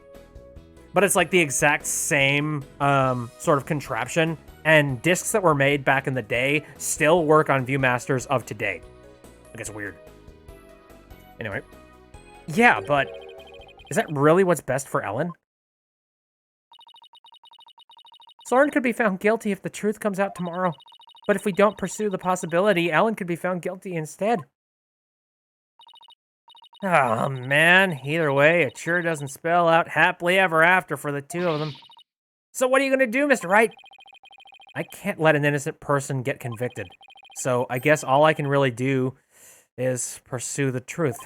But it's like the exact same sort of contraption, and discs that were made back in the day still work on Viewmasters of today. Like, it's weird. Anyway. Yeah, but is that really what's best for Ellen? Soren could be found guilty if the truth comes out tomorrow. But if we don't pursue the possibility, Ellen could be found guilty instead. Oh, man. Either way, it sure doesn't spell out happily ever after for the two of them. So what are you going to do, Mr. Wright? I can't let an innocent person get convicted. So I guess all I can really do is pursue the truth.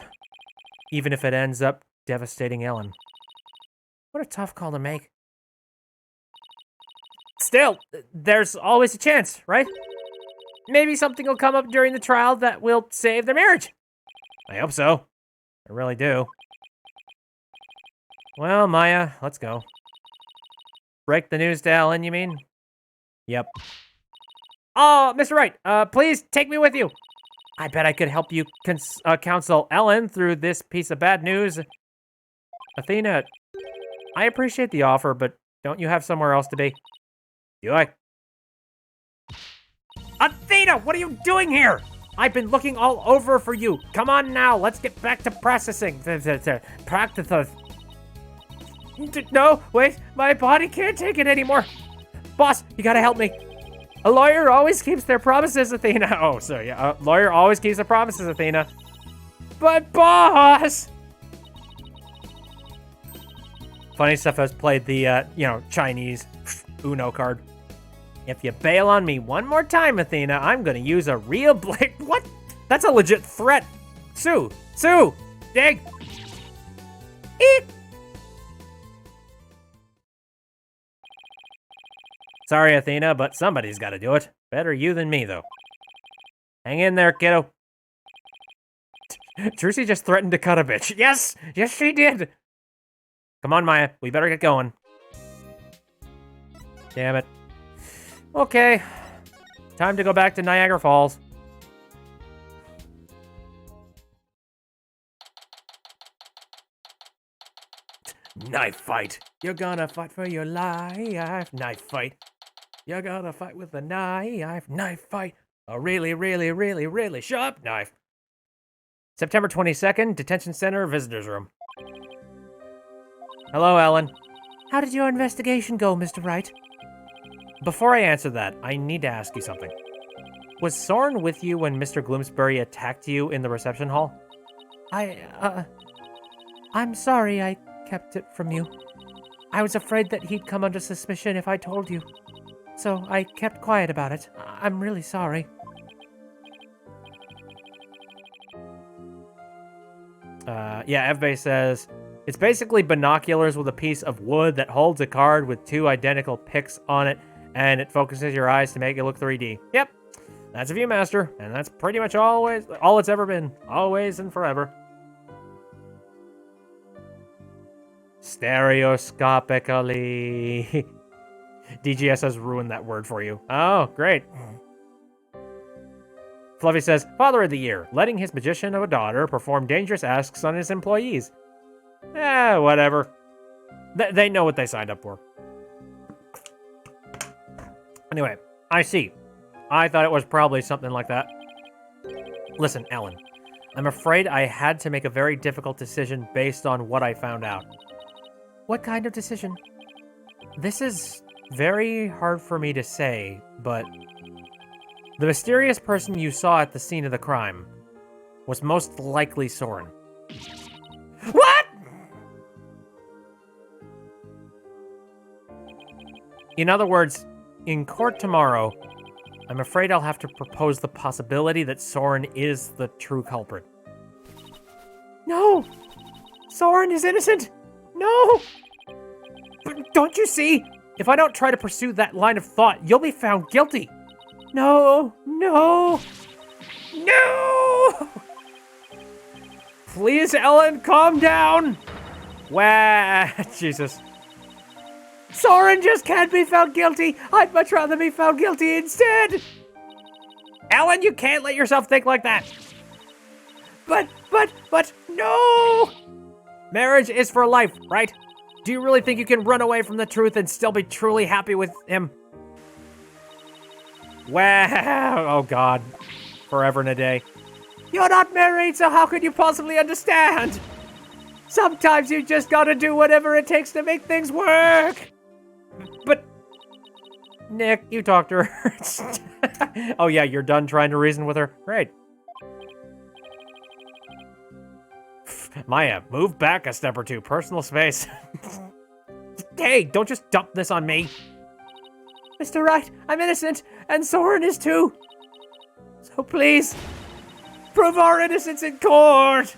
Even if it ends up devastating Ellen. What a tough call to make. Still, there's always a chance, right? maybe something will come up during the trial that will save their marriage. I hope so. I really do. Well, Maya, let's go. Break the news to Ellen, you mean? Yep. Oh, Mr. Wright, please take me with you. I bet I could help you counsel Ellen through this piece of bad news. Athena, I appreciate the offer, but don't you have somewhere else to be? Do I? Athena, what are you doing here? I've been looking all over for you. Come on now, let's get back to processing. Practice. No, wait, my body can't take it anymore. Boss, you gotta help me. A lawyer always keeps their promises, Athena. Oh, sorry, a lawyer always keeps their promises, Athena. But boss! Funny stuff, has played the, Chinese Uno card. If you bail on me one more time, Athena, I'm gonna use a real blade. What? That's a legit threat. Sue! Dig! Eek! Sorry, Athena, but somebody's gotta do it. Better you than me, though. Hang in there, kiddo. Trucy just threatened to cut a bitch. Yes! Yes, she did! Come on, Maya. We better get going. Damn it. Okay. Time to go back to Niagara Falls. Knife fight. You're gonna fight for your life. Knife fight. You're gonna fight with a knife. Knife fight. A really, really, really, really sharp knife. September 22nd, Detention Center, Visitors Room. Hello, Ellen. How did your investigation go, Mr. Wright? Before I answer that, I need to ask you something. Was Soren with you when Mr. Gloomsbury attacked you in the reception hall? I'm sorry I kept it from you. I was afraid that he'd come under suspicion if I told you. So I kept quiet about it. I'm really sorry. Yeah, FBay says, it's basically binoculars with a piece of wood that holds a card with two identical pics on it, and it focuses your eyes to make it look 3D. Yep, that's a Viewmaster, and that's pretty much all it's ever been. Always and forever. Stereoscopically. DGS has ruined that word for you. Oh, great. Fluffy says, Father of the Year, letting his magician of a daughter perform dangerous asks on his employees. Whatever. They know what they signed up for. Anyway, I see. I thought it was probably something like that. Listen, Ellen, I'm afraid I had to make a very difficult decision based on what I found out. What kind of decision? This is very hard for me to say, but the mysterious person you saw at the scene of the crime was most likely Soren. What?! In other words, in court tomorrow, I'm afraid I'll have to propose the possibility that Soren is the true culprit. No! Soren is innocent! No! But don't you see? If I don't try to pursue that line of thought, you'll be found guilty. No! Please, Ellen, calm down! Wah, Jesus. Soren just can't be found guilty. I'd much rather be found guilty instead. Ellen, you can't let yourself think like that. But, no! Marriage is for life, right? Do you really think you can run away from the truth and still be truly happy with him? Wow, oh God. Forever and a day. You're not married, so how could you possibly understand? Sometimes you just gotta do whatever it takes to make things work. But, Nick, you talked to her. Oh yeah, you're done trying to reason with her? Great. Maya, move back a step or two. Personal space. Hey, don't just dump this on me. Mr. Wright, I'm innocent, and Soren is too. So please, prove our innocence in court.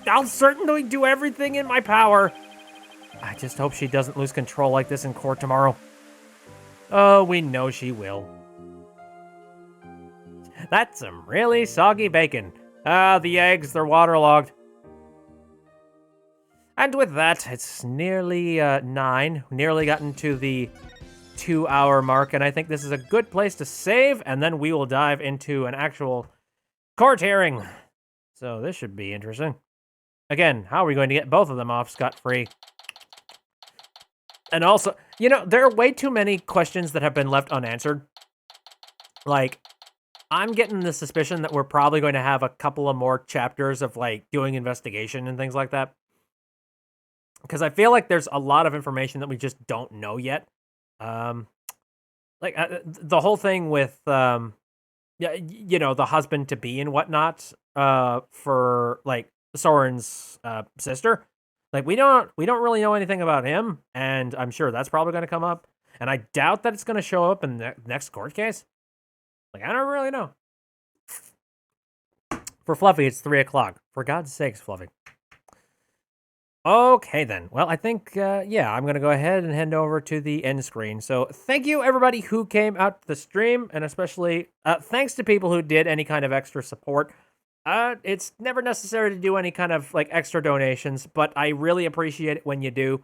I'll certainly do everything in my power. I just hope she doesn't lose control like this in court tomorrow. Oh, we know she will. That's some really soggy bacon. The eggs, they're waterlogged. And with that, it's nearly 9. Nearly gotten to the 2-hour mark, and I think this is a good place to save, and then we will dive into an actual court hearing. So this should be interesting. Again, how are we going to get both of them off scot-free? And also, you know, there are way too many questions that have been left unanswered. Like, I'm getting the suspicion that we're probably going to have a couple of more chapters of, like, doing investigation and things like that. Because I feel like there's a lot of information that we just don't know yet. The whole thing with, yeah, you know, the husband-to-be and whatnot, for, like, Soren's sister. Like, we don't really know anything about him, and I'm sure that's probably going to come up. And I doubt that it's going to show up in the next court case. Like, I don't really know. For Fluffy, it's 3 o'clock. For God's sakes, Fluffy. Okay, then. Well, I think, yeah, I'm going to go ahead and head over to the end screen. So thank you, everybody who came out to the stream, and especially thanks to people who did any kind of extra support. It's never necessary to do any kind of, like, extra donations, but I really appreciate it when you do.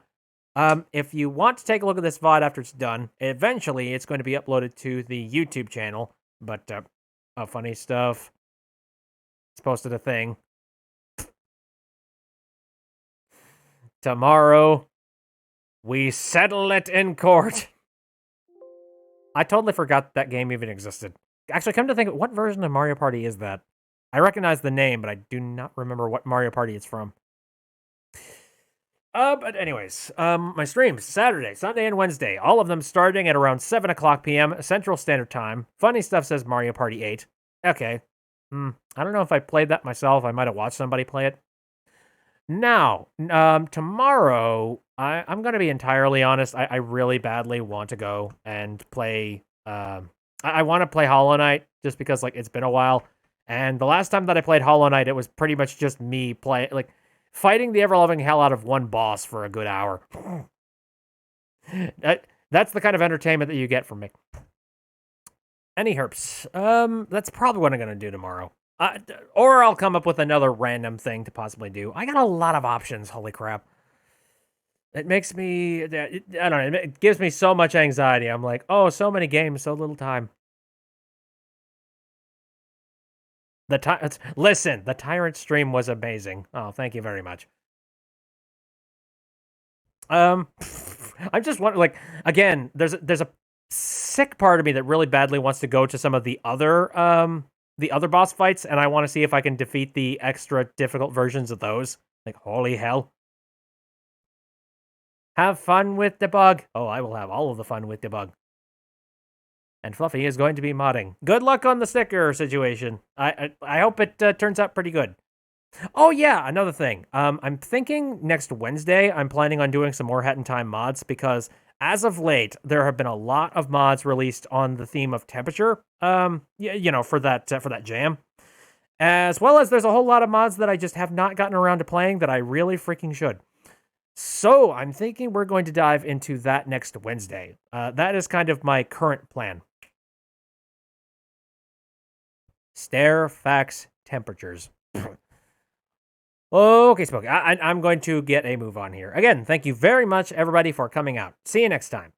If you want to take a look at this VOD after it's done, eventually it's going to be uploaded to the YouTube channel. But, funny stuff. It's posted a thing. Tomorrow, we settle it in court. I totally forgot that game even existed. Actually, come to think of it, what version of Mario Party is that? I recognize the name, but I do not remember what Mario Party it's from. But anyways, my streams, Saturday, Sunday, and Wednesday, all of them starting at around 7 o'clock p.m. Central Standard Time. Funny Stuff says Mario Party 8. Okay. I don't know if I played that myself. I might have watched somebody play it. Now, tomorrow, I'm going to be entirely honest. I really badly want to go and play, I want to play Hollow Knight just because, like, it's been a while. And the last time that I played Hollow Knight, it was pretty much just me fighting the ever-loving hell out of one boss for a good hour. That's the kind of entertainment that you get from me. Any herps. That's probably what I'm going to do tomorrow. Or I'll come up with another random thing to possibly do. I got a lot of options, holy crap. It makes me, I don't know, it gives me so much anxiety. I'm like, oh, so many games, so little time. Listen, the Tyrant stream was amazing. Oh, thank you very much. I'm just wondering, like, again, there's a sick part of me that really badly wants to go to some of the other boss fights, and I want to see if I can defeat the extra difficult versions of those. Like, holy hell. Have fun with the bug. Oh, I will have all of the fun with the bug. And Fluffy is going to be modding. Good luck on the sticker situation. I hope it turns out pretty good. Oh yeah, another thing. I'm thinking next Wednesday, I'm planning on doing some more Hat in Time mods because as of late, there have been a lot of mods released on the theme of temperature. You know, for that jam. As well as there's a whole lot of mods that I just have not gotten around to playing that I really freaking should. So I'm thinking we're going to dive into that next Wednesday. That is kind of my current plan. Fax temperatures. Okay, Smokey, I'm going to get a move on here. Again, thank you very much, everybody, for coming out. See you next time.